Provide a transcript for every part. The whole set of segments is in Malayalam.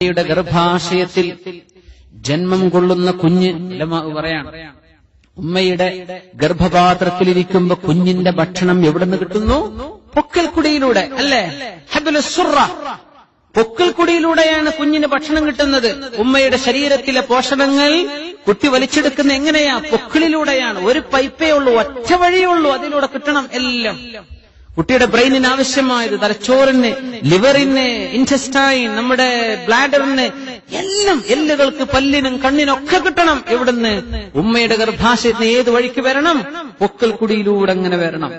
ഉമ്മയുടെ ഗർഭാശയത്തിൽ ജന്മം കൊള്ളുന്ന കുഞ്ഞ് പറയാണ്, ഉമ്മയുടെ ഗർഭപാത്രത്തിലിരിക്കുമ്പോ കുഞ്ഞിന്റെ ഭക്ഷണം എവിടെ നിന്ന് കിട്ടുന്നു? പൊക്കൽക്കുടിയിലൂടെ, അല്ലേ? ഹബ്ലുസ്സുറ, പൊക്കൽക്കുടിയിലൂടെയാണ് കുഞ്ഞിന് ഭക്ഷണം കിട്ടുന്നത്. ഉമ്മയുടെ ശരീരത്തിലെ പോഷകങ്ങൾ കുട്ടി വലിച്ചെടുക്കുന്ന എങ്ങനെയാ? പൊക്കിളിലൂടെയാണ്. ഒരു പൈപ്പേ ഉള്ളൂ, ഒറ്റ വഴിയേ ഉള്ളൂ, അതിലൂടെ കിട്ടണം എല്ലാം. കുട്ടിയുടെ ബ്രെയിനിന് ആവശ്യമായത്, തലച്ചോറിന്, ലിവറിന്, ഇൻറ്റസ്റ്റൈൻ, നമ്മുടെ ബ്ലാഡറിന്, എല്ലാം, എല്ലുകൾക്ക്, പല്ലിനും കണ്ണിനൊക്കെ കിട്ടണം. എവിടുന്ന്? ഉമ്മയുടെ ഗർഭാശയത്തിന്. ഏത് വഴിക്ക് വരണം? പൊക്കൽക്കുടിയിലൂടെ അങ്ങനെ വരണം.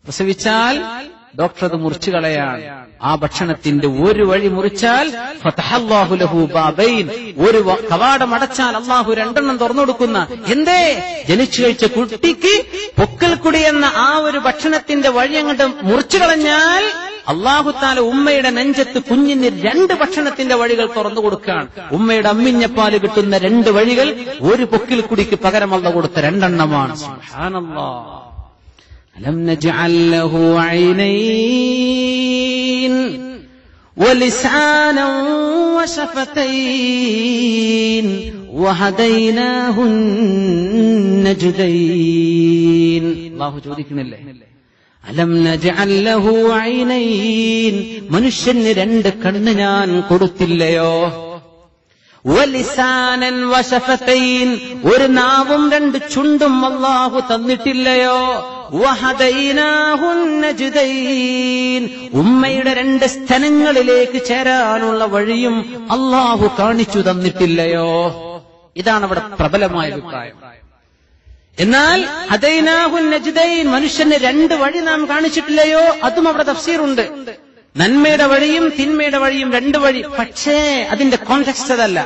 പ്രസവിച്ചാൽ ഡോക്ടർ അത് മുറിച്ചു കളയാണ്. ആ ഭക്ഷണത്തിന്റെ ഒരു വഴി മുറിച്ചാൽ ഫതഹല്ലാഹു ലഹു ബാബൈൻ, ഒരു കവാടം അടച്ചാൽ അള്ളാഹു രണ്ടെണ്ണം തുറന്നു കൊടുക്കുന്ന. എന്തേ? ജനിച്ചു കഴിച്ച കുട്ടിക്ക് പൊക്കൽക്കുടി എന്ന ആ ഒരു ഭക്ഷണത്തിന്റെ വഴി അങ്ങോട്ട് മുറിച്ചു കളഞ്ഞാൽ അള്ളാഹു താല ഉമ്മയുടെ നെഞ്ചത്ത് കുഞ്ഞിന് രണ്ട് ഭക്ഷണത്തിന്റെ വഴികൾ തുറന്നു കൊടുക്കുകയാണ്. ഉമ്മയുടെ അമ്മിഞ്ഞപ്പാല് കിട്ടുന്ന രണ്ട് വഴികൾ ഒരു പൊക്കിൽക്കുടിക്ക് പകരം അള്ള കൊടുത്ത രണ്ടെണ്ണമാണ്. സുബ്ഹാനല്ലാഹ്. അലം നജ്അൽ ലഹു ഐനൈൻ വലിസാനൻ വശഫതൈൻ വഹദൈനാഹു നജ്ദൈൻ. അല്ലാഹു ചോദിക്കുന്നില്ലേ, അലം നജ്അൽ ലഹു ഐനൈൻ, മനുഷ്യന് രണ്ട് കണ്ണ് ഞാൻ കൊടുത്തില്ലയോ? വലിസാനൻ വശഫതൈൻ, ഒരു നാവും രണ്ട് ചുണ്ടും അല്ലാഹു തന്നിട്ടില്ലയോ? വഹദൈനാഹു നജ്ദൈൻ, ഉമ്മയുടെ രണ്ട് സ്ഥലങ്ങളിലേക്ക് ചേരാനുള്ള വഴിയും അല്ലാഹു കാണിച്ചു തന്നിട്ടില്ലയോ? ഇതാണ് അവിടെ പ്രബലമായ അഭിപ്രായം. എന്നാൽ ഹദൈനാഹു നജ്ദൈൻ, മനുഷ്യന് രണ്ട് വഴി നാം കാണിച്ചിട്ടില്ലയോ? അതും അവിടെ തഫ്സീറുണ്ട്. നന്മയുടെ വഴിയും തിന്മയുടെ വഴിയും രണ്ട് വഴി. പക്ഷേ അതിന്റെ കോണ്ടെക്സ്റ്റ് അതല്ല.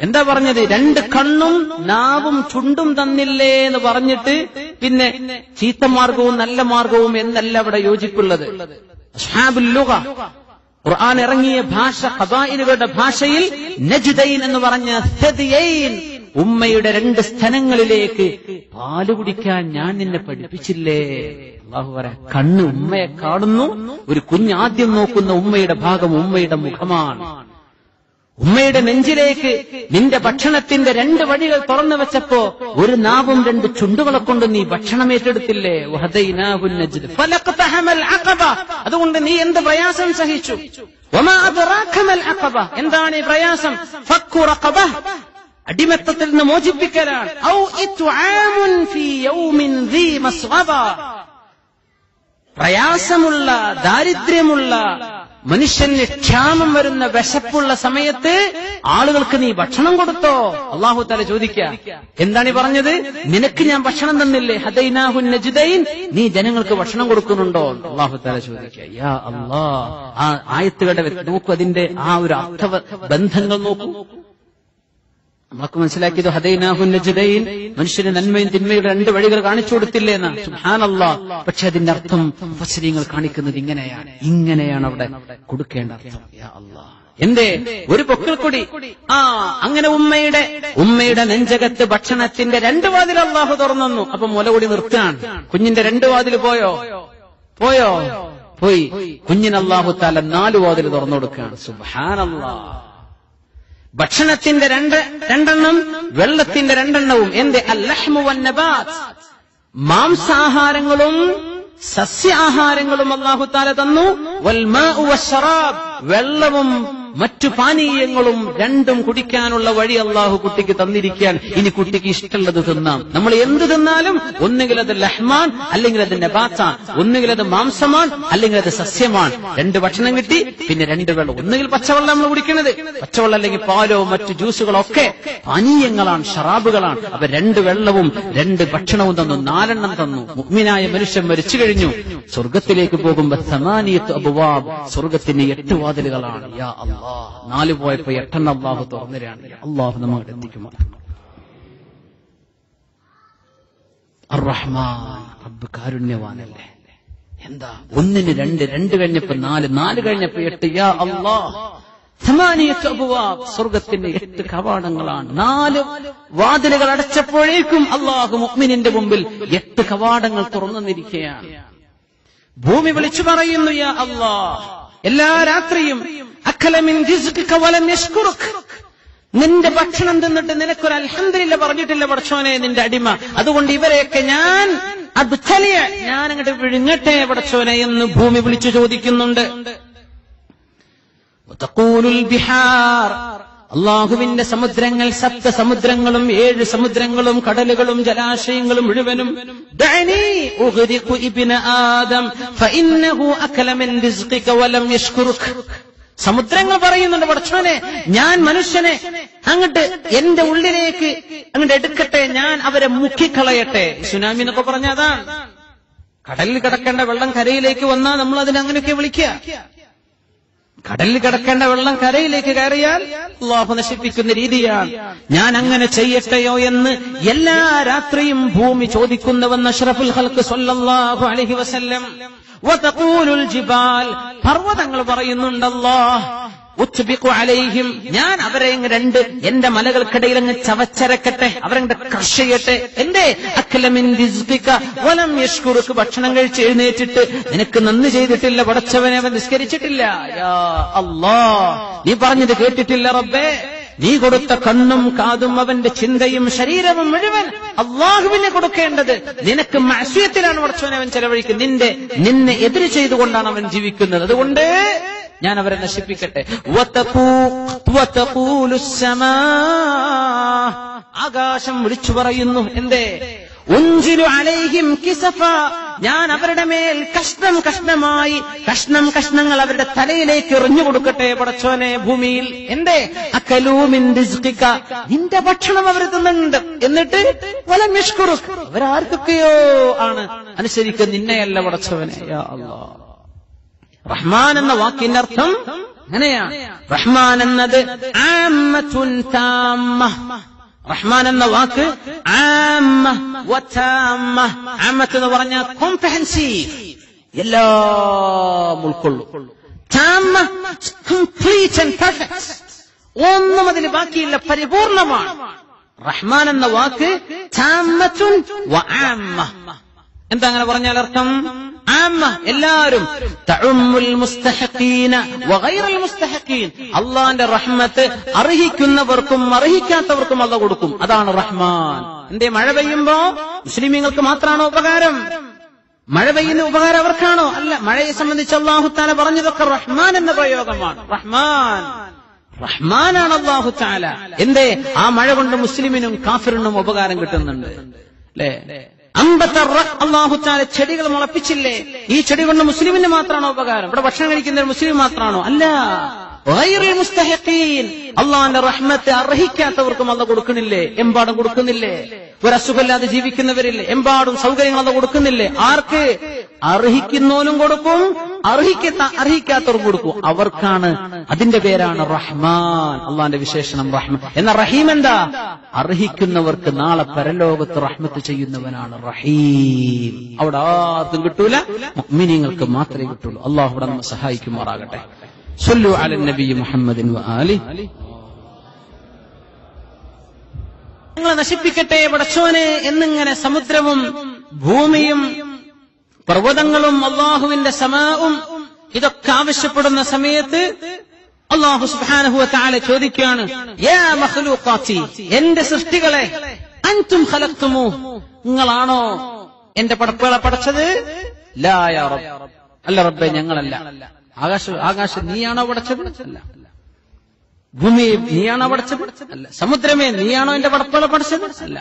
എന്താ പറഞ്ഞത്? രണ്ട് കണ്ണും നാവും ചുണ്ടും തന്നില്ലേ എന്ന് പറഞ്ഞിട്ട് പിന്നെ ചീത്ത മാർഗവും നല്ല മാർഗവും എന്നല്ല അവിടെ യോജിപ്പുള്ളത്. അസ്ഹാബുൽ ലുഗ, ഖുർആൻ ഇറങ്ങിയ ഭാഷ, ഖബായിലുകളുടെ ഭാഷയിൽ നജ്ദൈൻ എന്ന് പറഞ്ഞ സദിയൈൻ, ഉമ്മയുടെ രണ്ട് സ്ഥലങ്ങളിലേക്ക് പാല് കുടിക്കാൻ ഞാൻ നിന്നെ പഠിപ്പിച്ചില്ലേ? അല്ലാഹു പറയാ, കണ്ണ് ഉമ്മയെ കാണുന്നു. ഒരു കുഞ്ഞ് ആദ്യം നോക്കുന്ന ഉമ്മയുടെ ഭാഗം ഉമ്മയുടെ മുഖമാണ്. ഉമ്മയുടെ നെഞ്ചിലേക്ക് നിന്റെ ഭക്ഷണത്തിന്റെ രണ്ട് വഴികൾ തുറന്നു വെച്ചപ്പോ ഒരു നാവും രണ്ട് ചുണ്ടുകളെ കൊണ്ട് നീ ഭക്ഷണം ഏറ്റെടുത്തില്ലേ? വഹദൈനാഹു നജ്ദ് ഫലഖതഹമൽ അഖബ, അതുകൊണ്ട് നീ എന്ത് പ്രയാസം സഹിച്ചു? വമാ അദ്റാക മൽ അഖബ, എന്താണ് ഈ പ്രയാസം? ഫക്കു റഖബ, അടിമത്തത്തിൽ നിന്ന് മോചിപ്പിക്കലാണ്. ഔ ഇത്ആമുൻ ഫീ യൗമിൻ ദീ മസ്ഗബ, പ്രയാസമുള്ള, ദാരിദ്ര്യമുള്ള, മനുഷ്യന് ക്ഷാമം വരുന്ന, വിശപ്പുള്ള സമയത്ത് ആളുകൾക്ക് നീ ഭക്ഷണം കൊടുത്തോ? അല്ലാഹു തആല ചോദിക്കുക, എന്താണ് ഈ പറഞ്ഞത്? നിനക്ക് ഞാൻ ഭക്ഷണം തന്നില്ലേ? ഹദൈനാഹു നജ്ദൈൻ, നീ ജനങ്ങൾക്ക് ഭക്ഷണം കൊടുക്കുന്നുണ്ടോ? അല്ലാഹു തആല ചോദിക്കുക. യാ അല്ലാഹ്, ആ ആയത്തുകളുടെ നോക്കൂ, അതിന്റെ ആ ഒരു അർത്ഥ ബന്ധങ്ങൾ നോക്കൂ. നമ്മളൊക്കെ മനസ്സിലാക്കിയത് ഹദൈനാഹു നജ്ദൈൻ, മനുഷ്യന് നന്മയും തിന്മയുടെ രണ്ട് വഴികൾ കാണിച്ചു കൊടുത്തില്ലേ എന്നാ. സുബ്ഹാനല്ലാഹ്. പക്ഷെ അതിന്റെ അർത്ഥം മുഫസ്സിരീങ്ങൾ കാണിക്കുന്നത് ഇങ്ങനെയാണ്. ഇങ്ങനെയാണ് അവിടെ കൊടുക്കേണ്ട അർത്ഥം. യാ അല്ലാഹ്, എന്തേ? ഒരു പൊക്കിൾക്കൊടി. അങ്ങനെ ഉമ്മയുടെ നെഞ്ചകത്ത് ഭക്ഷണത്തിന്റെ രണ്ട് വാതിൽ അല്ലാഹു തുറന്നു. അപ്പൊ മുലകുടി നിർത്തുകയാണ്. കുഞ്ഞിന്റെ രണ്ട് വാതിൽ പോയോ? പോയി. കുഞ്ഞിന് അല്ലാഹു തആല 4 വാതിൽ തുറന്നു കൊടുക്കുകയാണ്. സുബ്ഹാനല്ലാഹ്. ഭക്ഷണത്തിന്റെ രണ്ടെണ്ണം, വെള്ളത്തിന്റെ രണ്ടെണ്ണവും. എന്റെ അല്ലഹ്മു വന്നബാത്ത്, മാംസാഹാരങ്ങളും സസ്യാഹാരങ്ങളും അല്ലാഹു തആല തന്നു. വൽ മാഉ വശറാബ്, വെള്ളവും മറ്റു പാനീയങ്ങളും രണ്ടും കുടിക്കാനുള്ള വഴി അല്ലാഹു കുട്ടിക്ക് തന്നിരിക്കാൻ. ഇനി കുട്ടിക്ക് ഇഷ്ടമുള്ളത് തിന്നാം. നമ്മൾ എന്ത് തിന്നാലും ഒന്നുകിൽ അത് ലഹ്മാൻ, അല്ലെങ്കിൽ അത് നബാത്താൻ, ഒന്നുകിൽ അത് മാംസമാണ്, അല്ലെങ്കിൽ അത് സസ്യമാണ്. രണ്ട് ഭക്ഷണം കിട്ടി, പിന്നെ രണ്ട് വെള്ളം. ഒന്നുകിൽ പച്ചവെള്ളം നമ്മൾ കുടിക്കുന്നത്, പച്ചവെള്ളം അല്ലെങ്കിൽ പാലോ മറ്റു ജ്യൂസുകളോ ഒക്കെ പാനീയങ്ങളാണ്, ഷറാബുകളാണ്. അപ്പൊ രണ്ട് വെള്ളവും രണ്ട് ഭക്ഷണവും തന്നു, 4 എണ്ണം തന്നു. മുഅ്മിനായ മനുഷ്യൻ മരിച്ചു കഴിഞ്ഞു, സ്വർഗത്തിലേക്ക് പോകുമ്പോ സമാനിയത്ത് അബ്വാബ്, സ്വർഗത്തിന് 8 വാതിലുകളാണ്. യാ അല്ലാഹ്, 4 പോയപ്പോ 8 എണ്ണം അല്ലാഹു തുറന്നിരാണ്. അല്ലാഹു നമ്മെ എത്തിക്കുമാർ. അർ-റഹ്മാൻ, റബ്ബ് കാരുണ്യവാനല്ലേ. എന്താ? ഒന്നിന് 2, 2 കഴിഞ്ഞപ്പോ 4, 4 കഴിഞ്ഞപ്പോ 8. യാ അല്ലാഹ്, സമാനിയത്ത് അബ്വാബ്, സ്വർഗത്തിന്റെ 8 കവാടങ്ങളാണ്. 4 വാതിലുകൾ അടച്ചപ്പോഴേക്കും അല്ലാഹു മുഅ്മിനിന്റെ മുമ്പിൽ 8 കവാടങ്ങൾ തുറന്നിരിക്കുകയാണ്. ഭൂമി വിളിച്ചു പറയുന്നു, യാ അല്ലാഹ്, എല്ലാ രാത്രിയും അക്കല മിൻ റിസ്ഖിക വലം യശ്കുറുക, നിന്റെ ഭക്ഷണം തിന്നിട്ട് നിനക്കൊരു അൽഹംദുലില്ലാ പറഞ്ഞിട്ടില്ല പടച്ചോനെ നിന്റെ അടിമ. അതുകൊണ്ട് ഇവരെയൊക്കെ ഞാൻ അങ്ങോട്ട് വിഴുങ്ങട്ടെ പടച്ചോനെ എന്ന് ഭൂമി വിളിച്ചു ചോദിക്കുന്നുണ്ട്. അള്ളാഹുവിന്റെ സമുദ്രങ്ങൾ, സപ്തസമുദ്രങ്ങളും 7 സമുദ്രങ്ങളും കടലുകളും ജലാശയങ്ങളും മുഴുവനും സമുദ്രങ്ങൾ പറയുന്നുണ്ട് പടച്ചോനെ ഞാൻ മനുഷ്യനെ അങ്ങോട്ട് എന്റെ ഉള്ളിലേക്ക് അങ്ങോട്ട് എടുക്കട്ടെ, ഞാൻ അവരെ മുക്കിക്കളയട്ടെ. സുനാമി എന്നൊക്കെ പറഞ്ഞ അതാണ്. കടലിൽ കിടക്കേണ്ട വെള്ളം കരയിലേക്ക് വന്നാൽ നമ്മൾ അതിനെ അങ്ങനെയൊക്കെ വിളിക്കുക. കടലിൽ കിടക്കേണ്ട വെള്ളം കരയിലേക്ക് കയറിയാൽ അല്ലാഹു നശിപ്പിക്കുന്ന രീതിയാണ്. ഞാൻ അങ്ങനെ ചെയ്യട്ടെയോ എന്ന് എല്ലാ രാത്രിയും ഭൂമി ചോദിക്കുന്നുവെന്ന് അഷ്റഫുൽ ഖൽഖ് സ്വല്ലല്ലാഹു അലൈഹി വസല്ലം. വതഖൂലുൽ ജിബാൽ, പർവ്വതങ്ങൾ പറയുന്നുണ്ടല്ലോ ഉത്ബിഖു അലൈഹിം, ഞാൻ അവരെ എന്റെ മലകൾക്കിടയിൽ അങ്ങ് ചവച്ചരക്കട്ടെ, അവരെ ക്രഷ് ചെയ്യട്ടെ. എന്റെ അക്കല മിൻ റിസ്ഖിക വലം യശ്കുറുക, ഭക്ഷണം കഴിച്ച് എഴുന്നേറ്റിട്ട് നിനക്ക് നന്ദി ചെയ്തിട്ടില്ല പടച്ചവനെ, അവൻ നിസ്കരിച്ചിട്ടില്ല. യാ അല്ലാഹ്, നീ പറഞ്ഞത് കേട്ടിട്ടില്ല റബ്ബേ. നീ കൊടുത്ത കണ്ണും കാതും അവന്റെ ചിന്തയും ശരീരവും മുഴുവൻ അള്ളാഹുവിനെ കൊടുക്കേണ്ടത്. നിനക്ക് മഅസിയത്തിലാണ് പടച്ചവനെ അവൻ ചെലവഴിക്കുന്നത്. നിന്നെ എതിര് ചെയ്തുകൊണ്ടാണ് അവൻ ജീവിക്കുന്നത്. അതുകൊണ്ട് ഞാൻ അവരെ നശിപ്പിക്കട്ടെ. ആകാശം വിളിച്ചു പറയുന്നു, എന്തേ ഉൻജിലു അലൈഹിം കിസഫ, ഞാൻ അവരുടെ മേൽ കഷ്ണം കഷ്ണമായി കഷ്ണങ്ങൾ അവരുടെ തലയിലേക്ക് എറിഞ്ഞു കൊടുക്കട്ടെ പടച്ചോനെ ഭൂമിയിൽ. എന്തേ അകലൂ മിൻ റിസ്ഖിക, നിന്റെ ഭക്ഷണം അവർ തിന്നുന്നുണ്ട്, എന്നിട്ട് വലം യശ്കുറുക, അവരാർക്കൊക്കെയോ ആണ് അനുസരിക്കുക, നിന്നെയല്ല പടച്ചോനെ. യാ അല്ലാഹ്, റഹ്മാൻ എന്ന വാക്കിന്റെ അർത്ഥം അങ്ങനെയാണ്. റഹ്മാൻ എന്നത് ആമ്മത്തുൻ താമ്മ, റഹ്മാൻ എന്ന വാക്ക് ആമ്മ വതാമ്മ. ആമ്മത്ത് എന്ന് പറഞ്ഞാൽ കോംപ്രഹെൻസീവ്, എല്ലാം ഉൾക്കൊള്ളും. താമ്മ കംപ്ലീറ്റ് ആൻഡ് പെർഫെക്റ്റ്, ഒന്നും അതിൽ ബാക്കിയില്ല, പരിപൂർണമാണ്. റഹ്മാൻ എന്ന വാക്ക് താമ്മത്തുൻ വആമ്മ. എന്താ അങ്ങനെ പറഞ്ഞാൽ അർത്ഥം? ആമ്മ, എല്ലാവരും. തഉമ്മുൽ മുസ്തഹിഖീന വഗൈറുൽ മുസ്തഹിഖീൻ, അല്ലാഹുവിന്റെ റഹ്മത്ത് അർഹിക്കുന്നവർക്കും അർഹിക്കാത്തവർക്കും അല്ലാഹു കൊടുക്കും. അതാണ് റഹ്മാൻ. എന്തേ മഴ പെയ്യുമ്പോ മുസ്ലിമീങ്ങൾക്ക് മാത്രമാണോ ഉപകാരം? മഴ പെയ്യുന്ന ഉപകാരം അവർക്കാണോ? അല്ല. മഴയെ സംബന്ധിച്ച് അല്ലാഹു തആല പറഞ്ഞതൊക്കെ റഹ്മാൻ എന്ന പ്രയോഗമാണ്. റഹ്മാനാണ് അല്ലാഹു തആല. എന്തേ ആ മഴ കൊണ്ട് മുസ്ലിമിനും കാഫിറിനും ഉപകാരം കിട്ടുന്നുണ്ട് അല്ലേ? അല്ലാഹു തആല ചെടികൾ മുളപ്പിച്ചില്ലേ? ഈ ചെടി കൊണ്ട് മുസ്ലിമിന് മാത്രമാണോ ഉപകാരം? ഇവിടെ ഭക്ഷണം കഴിക്കുന്ന മുസ്ലിം മാത്രമാണോ? അല്ല. ഗൈറുൽ മുസ്തഹിഖീൻ, അല്ലാഹുവിന്റെ റഹ്മത്ത് അർഹിക്കാത്തവർക്കും അല്ലാഹു കൊടുക്കുന്നില്ലേ? എമ്പാടും കൊടുക്കുന്നില്ലേ? ഒരു അസുഖമില്ലാതെ ജീവിക്കുന്നവരില്ലേ? എമ്പാടും സൗകര്യങ്ങൾ അല്ലാഹു കൊടുക്കുന്നില്ലേ? ആർക്ക്? അർഹിക്കുന്നവനും കൊടുക്കും, അർഹിക്കാത്തവർക്കും കൊടുക്കും. അവർക്കാണ്, അതിന്റെ പേരാണ് റഹ്മാൻ. അള്ളാന്റെ വിശേഷണം റഹ്മാൻ. എന്നാൽ റഹീം എന്താ? അർഹിക്കുന്നവർക്ക് നാളെ പരലോകത്ത് റഹ്മത്ത് ചെയ്യുന്നവനാണ് റഹീം. അവിടെ ആർക്കും കിട്ടൂല, മുഅ്മിനീങ്ങൾക്ക് മാത്രമേ കിട്ടുള്ളൂ. അള്ളാഹു അവിടെ നമ്മെ സഹായിക്കുമാറാകട്ടെ. സ്വല്ലു അലൻ നബി മുഹമ്മദിൻ വആലിഹി. നിങ്ങളെ നശിപ്പിക്കട്ടെ പടച്ചോനെ എന്നിങ്ങനെ സമുദ്രവും ഭൂമിയും പർവ്വതങ്ങളും അള്ളാഹുവിന്റെ സമാഉം ഇതൊക്കെ ആവശ്യപ്പെടുന്ന സമയത്ത് അള്ളാഹു സുബ്ഹാനഹു വ തആല ചോദിക്കുകയാണ്, യാ മഖ്ലൂഖാതി, എന്റെ സൃഷ്ടികളെ, അൻതും ഖലഖ്തുമൂ, നിങ്ങളാണോ എന്റെ പടപ്പുകളെ പടച്ചത്? ലാ യാ റബ്ബ്, അല്ല റബ്ബേ, ഞങ്ങളല്ല. ആകാശം നീയാണോ പടച്ചത്? അല്ല. ഭൂമിയെ നീയാണോ പടച്ചത്? അല്ല. സമുദ്രമേ നീയാണോ എന്റെ പടപ്പുകളെ പടച്ചത്? അല്ല.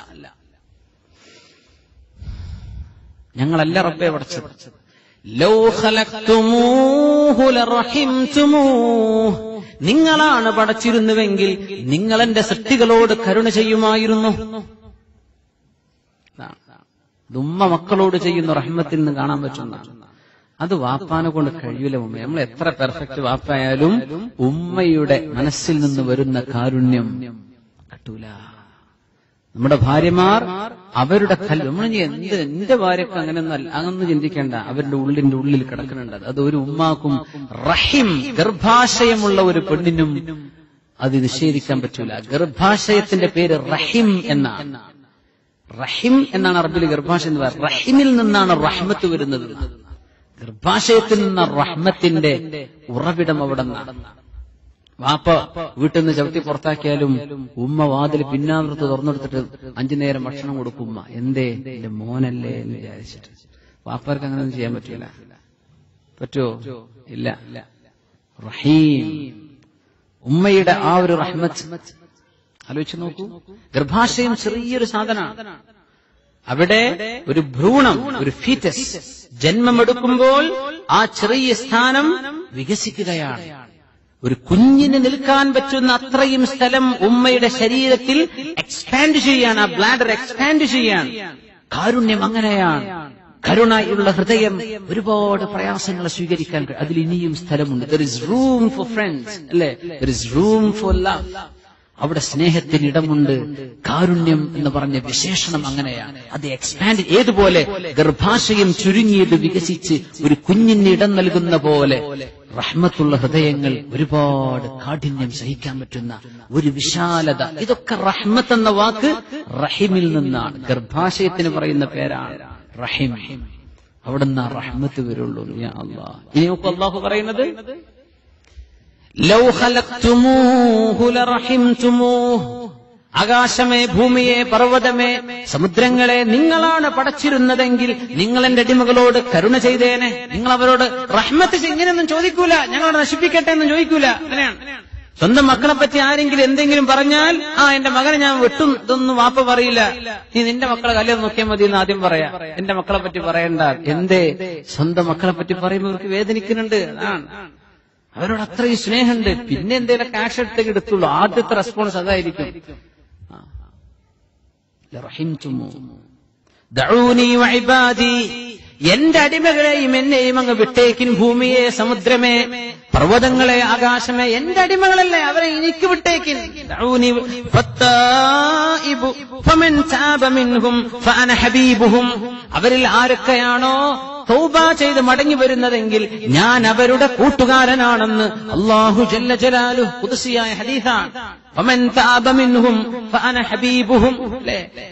ഞങ്ങളല്ല റബ്ബേ പടച്ചത്. ലൗ ഖലഖ്തുമൂഹു ലറഹിംതുമൂഹ്, നിങ്ങളാണ് പടച്ചിരുന്നുവെങ്കിൽ നിങ്ങൾ എന്റെ സൃഷ്ടികളോട് കരുണ ചെയ്യുമായിരുന്നു. ഉമ്മ മക്കളോട് ചെയ്യുന്ന റഹ്മത്തിൽ നിന്ന് കാണാൻ പറ്റുന്ന അത് വാപ്പാനെ കൊണ്ട് കഴിയൂല. നമ്മൾ എത്ര പെർഫെക്റ്റ് വാപ്പായാലും ഉമ്മയുടെ മനസ്സിൽ നിന്ന് വരുന്ന കാരുണ്യം കിട്ടൂല. നമ്മുടെ ഭാര്യമാർ അവരുടെ നമ്മൾ എന്റെ ഭാര്യക്ക് അങ്ങനൊന്നും ചിന്തിക്കേണ്ട, അവരുടെ ഉള്ളിൽ കിടക്കുന്നുണ്ട്. അത് ഒരു ഉമ്മാക്കും റഹിം, ഗർഭാശയമുള്ള ഒരു പെണ്ണിനും അത് നിഷേധിക്കാൻ പറ്റൂല. ഗർഭാശയത്തിന്റെ പേര് റഹിം എന്നാണ്. റഹിം എന്നാണ് അറബിയിൽ ഗർഭാശയം എന്ന് പറയുന്നത്. റഹിമിൽ നിന്നാണ് റഹ്മത്ത് വരുന്നത്. ഗർഭാശയത്തിൽ നിന്ന റഹ്മത്തിന്റെ ഉറവിടം അവിടെ നിന്നാണ്. വാപ്പ വീട്ടിൽ നിന്ന് ചവിട്ടി പുറത്താക്കിയാലും ഉമ്മ വാതിൽ പിന്നാമ്പുറത്ത് തുറന്നെടുത്തിട്ട് 5 നേരം ഭക്ഷണം കൊടുക്കും ഉമ്മ. എന്തേ? എന്റെ മോനല്ലേ എന്ന് വിചാരിച്ചിട്ട്. വാപ്പാർക്ക് അങ്ങനെയൊന്നും ചെയ്യാൻ പറ്റൂല. പറ്റുമോ? ഇല്ല. റഹീം, ഉമ്മയുടെ ആ ഒരു റഹ്മത്ത് ആലോചിച്ച് നോക്കൂ. ഗർഭാശയം ചെറിയൊരു സാധനമാണ്. അവിടെ ഒരു ഭ്രൂണം, ഒരു ഫീറ്റസ് ജന്മമെടുക്കുമ്പോൾ ആ ചെറിയ സ്ഥാനം വികസിക്കുകയാണ്. ഒരു കുഞ്ഞിന് നിൽക്കാൻ പറ്റുന്ന അത്രയും സ്ഥലം ഉമ്മയുടെ ശരീരത്തിൽ എക്സ്പാൻഡ് ചെയ്യാണ്. ആ ബ്ലാഡർ എക്സ്പാൻഡ് ചെയ്യാണ്. കാരുണ്യം അങ്ങനെയാണ്. കരുണയുള്ള ഹൃദയം ഒരുപാട് പ്രയാസങ്ങൾ സ്വീകരിക്കാൻ കഴിയും. അതിൽ ഇനിയും സ്ഥലമുണ്ട്. There is room for friends, അല്ലേ? There is room for love. അവിടെ സ്നേഹത്തിന് ഇടമുണ്ട്. കാരുണ്യം എന്ന് പറഞ്ഞ വിശേഷണം അങ്ങനെയാണ്. അത് എക്സ്പാൻഡ് ഏതുപോലെ ഗർഭാശയം ചുരുങ്ങിയത് വികസിച്ച് ഒരു കുഞ്ഞിന് ഇടം നൽകുന്ന പോലെ റഹ്മത്തുള്ള ഹൃദയങ്ങൾ ഒരുപാട് കാഠിന്യം സഹിക്കാൻ പറ്റുന്ന ഒരു വിശാലത. ഇതൊക്കെ റഹ്മത്ത് എന്ന വാക്ക് റഹിമിൽ നിന്നാണ്. ഗർഭാശയത്തിന് പറയുന്ന പേരാണ് റഹിം. അവിടുന്ന് റഹ്മത്ത് വരുള്ളൂ. യാ അല്ലാഹ്. ഇനി നമുക്ക് അല്ലാഹു പറയുന്നത് ലൗ ഖലഖ്തുമൂഹു ലറഹിംതുമൂഹ്. ആകാശമേ, ഭൂമിയെ, പർവ്വതമേ, സമുദ്രങ്ങളെ നിങ്ങളാണ് പടച്ചിരുന്നതെങ്കിൽ നിങ്ങൾ എന്റെ അടിമകളോട് കരുണ ചെയ്തേനെ. നിങ്ങൾ അവരോട് റഹ്മത്ത് ഇങ്ങനെയൊന്നും ചോദിക്കൂല, ഞങ്ങളോട് നശിപ്പിക്കട്ടെ എന്ന് ചോദിക്കൂല. അങ്ങനെയാണ്. സ്വന്തം മക്കളെ പറ്റി ആരെങ്കിലും എന്തെങ്കിലും പറഞ്ഞാൽ എന്റെ മകനെ ഞാൻ വെട്ടും, ഇതൊന്നും വാപ്പ പറയില്ല. നീ നിന്റെ മക്കളെ കല്യാണം നോക്കിയാൽ മതി എന്ന് ആദ്യം പറയാ. എന്റെ മക്കളെ പറ്റി പറയണ്ട. എന്തേ? സ്വന്തം മക്കളെ പറ്റി പറയുമ്പോൾ അവർക്ക് വേദനിക്കുന്നുണ്ട്. അതാണ്. അവരോട് അത്രയും സ്നേഹമുണ്ട്. പിന്നെ എന്തേലും കാശ് എടുത്തേക്ക് എടുത്തുള്ളൂ. ആദ്യത്തെ റെസ്പോൺസ് അതായിരിക്കും. എന്റെ അടിമകളെയും എന്നെയും അങ്ങ് വിട്ടേക്കിൻ. ഭൂമിയെ, സമുദ്രമേ, പർവ്വതങ്ങളെ, ആകാശമേ, എന്റെ അടിമകളല്ലേ, അവരെ എനിക്ക് വിട്ടേക്കിൻ. അവരിൽ ആരൊക്കെയാണോ തൗബ ചെയ്ത് മടങ്ങി വരുന്നതെങ്കിൽ ഞാൻ അവരുടെ കൂട്ടുകാരനാണെന്ന് അല്ലാഹു ജല്ല ജലാലുഹു ഖുദ്സിയായ ഹദീസാണ്. ഫമൻ തഅബ മിൻഹും ഫഅന ഹബീബുഹും.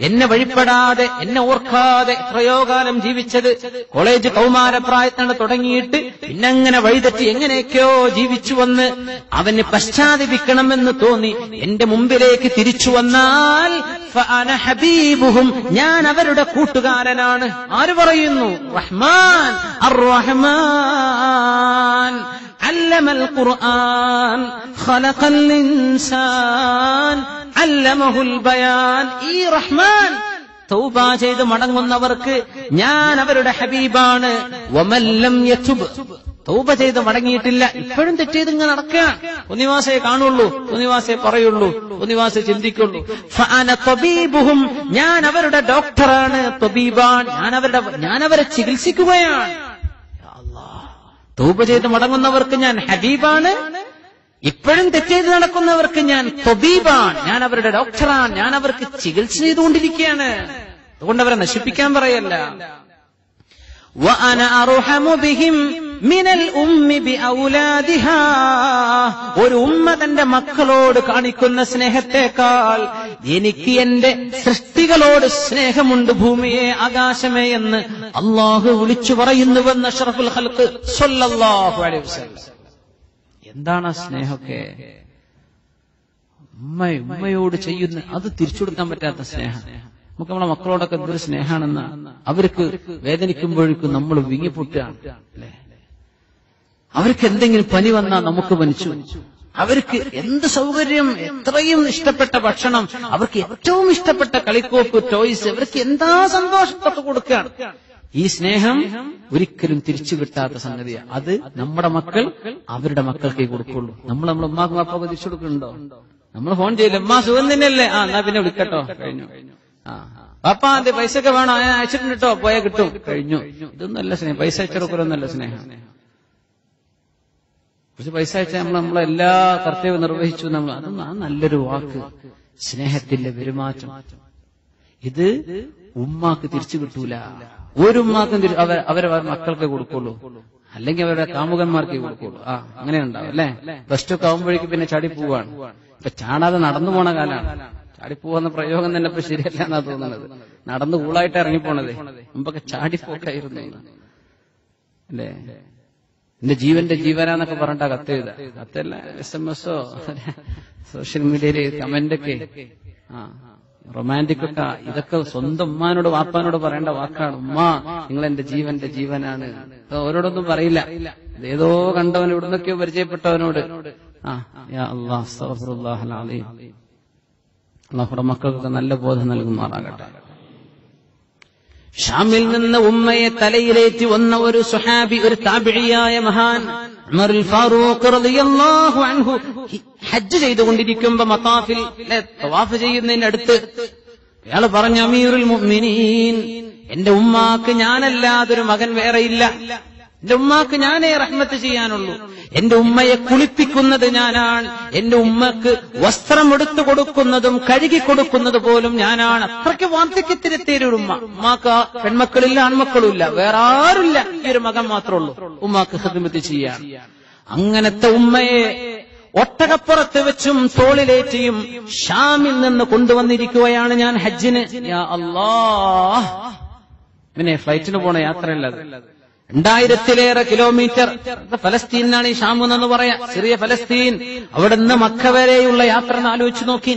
എന്നെ വഴിപ്പെടാതെ, എന്നെ ഓർക്കാതെ എത്രയോ കാലം ജീവിച്ചത്, കോളേജ് കൗമാരപ്രായത്താണ് തുടങ്ങിയിട്ട് പിന്നങ്ങനെ വഴിതെറ്റി എങ്ങനെയൊക്കെയോ ജീവിച്ചു വന്ന് അവന് പശ്ചാത്തപിക്കണമെന്ന് തോന്നി എന്റെ മുമ്പിലേക്ക് തിരിച്ചു വന്നാൽ ഫഅന ഹബീബുഹും, ഞാൻ അവരുടെ കൂട്ടുകാരനാണ്. ആര് പറയുന്നു? റഹ്മാൻ, അർ-റഹ്മാൻ അല്ലമൽ ഖുർആൻ ഖലഖൽ ഇൻസാൻ അല്ലമഹുൽ ബയാൻ. ഈ റഹ്മാൻ തൗബ ചെയ്ത് മടങ്ങുന്നവർക്ക് ഞാൻ അവരുടെ ഹബീബാണ്. വമൻ ലം യതുബ്, തൗബ ചെയ്ത് മടങ്ങിയിട്ടില്ല, ഇപ്പോഴും തെറ്റേത് ഇങ്ങനെ നടക്കുകയാണ്. ഒന്നിവാസയെ കാണുള്ളൂ, ഒന്നിവാസയെ പറയുള്ളൂ, ഒന്നിവാസയെ ചിന്തിക്കുള്ളൂ. ഫഅന തബീബുഹും, ഞാൻ അവരുടെ ഡോക്ടറാണ്. തബീബാൻ, ഞാൻ അവരെ ചികിത്സിക്കുകയാണ്. തൗബ ചെയ്ത് മടങ്ങുന്നവർക്ക് ഞാൻ ഹബീബാണ്, ഇപ്പോഴും തെറ്റെയ്ത് നടക്കുന്നവർക്ക് ഞാൻ തബീബാണ്, ഞാൻ അവരുടെ ഡോക്ടറാണ്, ഞാൻ അവർക്ക് ചികിത്സ ചെയ്തുകൊണ്ടിരിക്കുകയാണ്. അതുകൊണ്ട് അവരെ നശിപ്പിക്കാൻ പറയല്ല. വഅന അർഹമു ബിഹിം മിനൽ ഉമ്മി ബിഔലാദിഹാ. ഒരു ഉമ്മ തന്റെ മക്കളോട് കാണിക്കുന്ന സ്നേഹത്തെക്കാൾ എനിക്ക് എന്റെ സൃഷ്ടികളോട് സ്നേഹമുണ്ട്. ഭൂമിയെ, ആകാശമേ എന്ന് അല്ലാഹു വിളിച്ചു പറയുന്നുവെന്ന് അഷ്റഫുൽ ഖൽഖ് സ്വല്ലല്ലാഹു അലൈഹി വസല്ലം. എന്താണ് ആ സ്നേഹമൊക്കെ? ഉമ്മയോട് ചെയ്യുന്ന അത് തിരിച്ചു കൊടുക്കാൻ പറ്റാത്ത സ്നേഹം. നമുക്ക് നമ്മളെ മക്കളോടൊക്കെ എന്തൊരു സ്നേഹമാണെന്ന്. അവർക്ക് വേദനിക്കുമ്പോഴേക്കും നമ്മൾ വിങ്ങിപ്പൊട്ടുകയാണ്, അല്ലേ? അവർക്ക് എന്തെങ്കിലും പനി വന്നാൽ നമുക്ക് പനിച്ചു. അവർക്ക് എന്ത് സൗകര്യം, എത്രയും ഇഷ്ടപ്പെട്ട ഭക്ഷണം, അവർക്ക് ഏറ്റവും ഇഷ്ടപ്പെട്ട കളിക്കോപ്പ്, ടോയ്സ്, അവർക്ക് എന്താ സന്തോഷത്തൊക്കെ കൊടുക്കുകയാണ്. ഈ സ്നേഹം ഒരിക്കലും തിരിച്ചു കിട്ടാത്ത സംഗതിയാണ്. അത് നമ്മുടെ മക്കൾ അവരുടെ മക്കൾക്കേ കൊടുക്കുള്ളൂ. നമ്മൾ നമ്മളെ ഉമ്മാക്കും അപ്പൊക്കെ തിരിച്ചു കൊടുക്കുന്നുണ്ടോ? നമ്മൾ ഫോൺ ചെയ്യില്ല, ഉമ്മാ സുഖം തന്നെയല്ലേ, എന്നാ പിന്നെ വിളിക്കട്ടോ, കഴിഞ്ഞു. പാപ്പാ അതെ പൈസയൊക്കെ വേണോ, അയച്ചിട്ടുണ്ട് കേട്ടോ, പോയാൽ കിട്ടും, കഴിഞ്ഞു. ഇതൊന്നല്ല സ്നേഹം. പൈസ അയച്ചെടുക്കലൊന്നല്ല സ്നേഹം. പക്ഷെ പൈസ അയച്ചാൽ നമ്മളെല്ലാ കർത്തവ്യം നിർവഹിച്ചു. നമ്മൾ അതൊന്നും ആ നല്ലൊരു വാക്ക്, സ്നേഹത്തിന്റെ പെരുമാറ്റം. ഇത് ഉമ്മാക്ക് തിരിച്ചു കിട്ടൂല. ഒരു ഉമ്മാക്കും അവരെ മക്കൾക്ക് കൊടുക്കുള്ളൂ, അല്ലെങ്കിൽ അവരുടെ കാമുകന്മാർക്ക് കൊടുക്കുള്ളൂ. അങ്ങനെ ഉണ്ടാവും, അല്ലേ? പ്ലസ് ടു ഒക്കെ ആവുമ്പോഴേക്കും പിന്നെ ചാടി പോവാണ്. ഇപ്പൊ ചാടാതെ നടന്നു പോണ കാലാണ്. ചാടിപ്പോകുന്ന പ്രയോഗം തന്നെ ഇപ്പൊ ശരിയല്ല എന്നാ തോന്നുന്നത്. നടന്ന് കൂളായിട്ട് ഇറങ്ങിപ്പോണത്. മുമ്പൊക്കെ ചാടിപ്പോക്കായിരുന്നു. അല്ലേ? എന്റെ ജീവന്റെ ജീവനാന്നൊക്കെ പറഞ്ഞിട്ടാ കത്തെഴുത. കത്തല്ല, SMS സോഷ്യൽ മീഡിയയില് കമന്റൊക്കെ റൊമാൻറ്റിക് ഒക്കെ. ഇതൊക്കെ സ്വന്തം ഉമ്മാനോട് വാപ്പാനോട് പറയേണ്ട വാക്കാണ്. ഉമ്മ, നിങ്ങൾ എന്റെ ജീവന്റെ ജീവനാണ്. അവരോടൊന്നും പറയില്ല. ഏതോ കണ്ടവൻ ഇവിടുന്നൊക്കെയോ പരിചയപ്പെട്ടവനോട്. യാ അല്ലാഹ്, അസ്തഗ്ഫിറുല്ലാഹൽ അലീം. അല്ലാഹുടെ മക്കൾക്കൊക്കെ നല്ല ബോധം നൽകുമാറാകട്ടെ. ഷാമിൽ നിന്ന് ഉമ്മയെ തലയിലേറ്റി വന്ന ഒരു സുഹാബി, ഒരു താബിഇയായ മഹാൻ ഉമറുൽ ഫാറൂഖ് റളിയല്ലാഹു അൻഹു ഹജ്ജ് ചെയ്തുകൊണ്ടിരിക്കുമ്പോ മതാഫിൽ തവാഫ് ചെയ്യുന്നതിന്റെ അടുത്ത് അയാൾ പറഞ്ഞു, അമീറുൽ മുഅ്മിനീൻ, എന്റെ ഉമ്മാക്ക് ഞാനല്ലാതൊരു മകൻ വേറെയില്ല. എന്റെ ഉമ്മാക്ക് ഞാനേ റഹ്മത്ത് ചെയ്യാനുള്ളൂ. എന്റെ ഉമ്മയെ കുളിപ്പിക്കുന്നത് ഞാനാണ്. എന്റെ ഉമ്മക്ക് വസ്ത്രം എടുത്തു കൊടുക്കുന്നതും കഴുകി കൊടുക്കുന്നത് പോലും ഞാനാണ്. അത്രയ്ക്ക് വാർദ്ധക്യത്തിലെത്തിയൊരു ഉമ്മ. ഉമ്മാക്ക് പെൺമക്കളില്ല, ആൺമക്കളുമില്ല, വേറെ ആരുമില്ല. ഈ ഒരു മകൻ മാത്രമേ ഉള്ളൂ ഉമ്മാക്ക് ഖിദ്മത്ത് ചെയ്യാൻ. അങ്ങനത്തെ ഉമ്മയെ ഒട്ടകപ്പുറത്ത് വെച്ചും തോളിലേറ്റിയും ഷാമിൽ നിന്ന് കൊണ്ടുവന്നിരിക്കുകയാണ് ഞാൻ ഹജ്ജിന്. യാ അല്ലാഹ്, പിന്നെ ഫ്ലൈറ്റിന് പോണ യാത്രയല്ലത്. 2000-ലേറെ കിലോമീറ്റർ. ഫലസ്തീനാണ് ഈ ഷാം എന്ന് പറയാം, ചെറിയ ഫലസ്തീൻ. അവിടെ നിന്ന് മക്ക വരെയുള്ള യാത്ര എന്ന് ആലോചിച്ച് നോക്കി.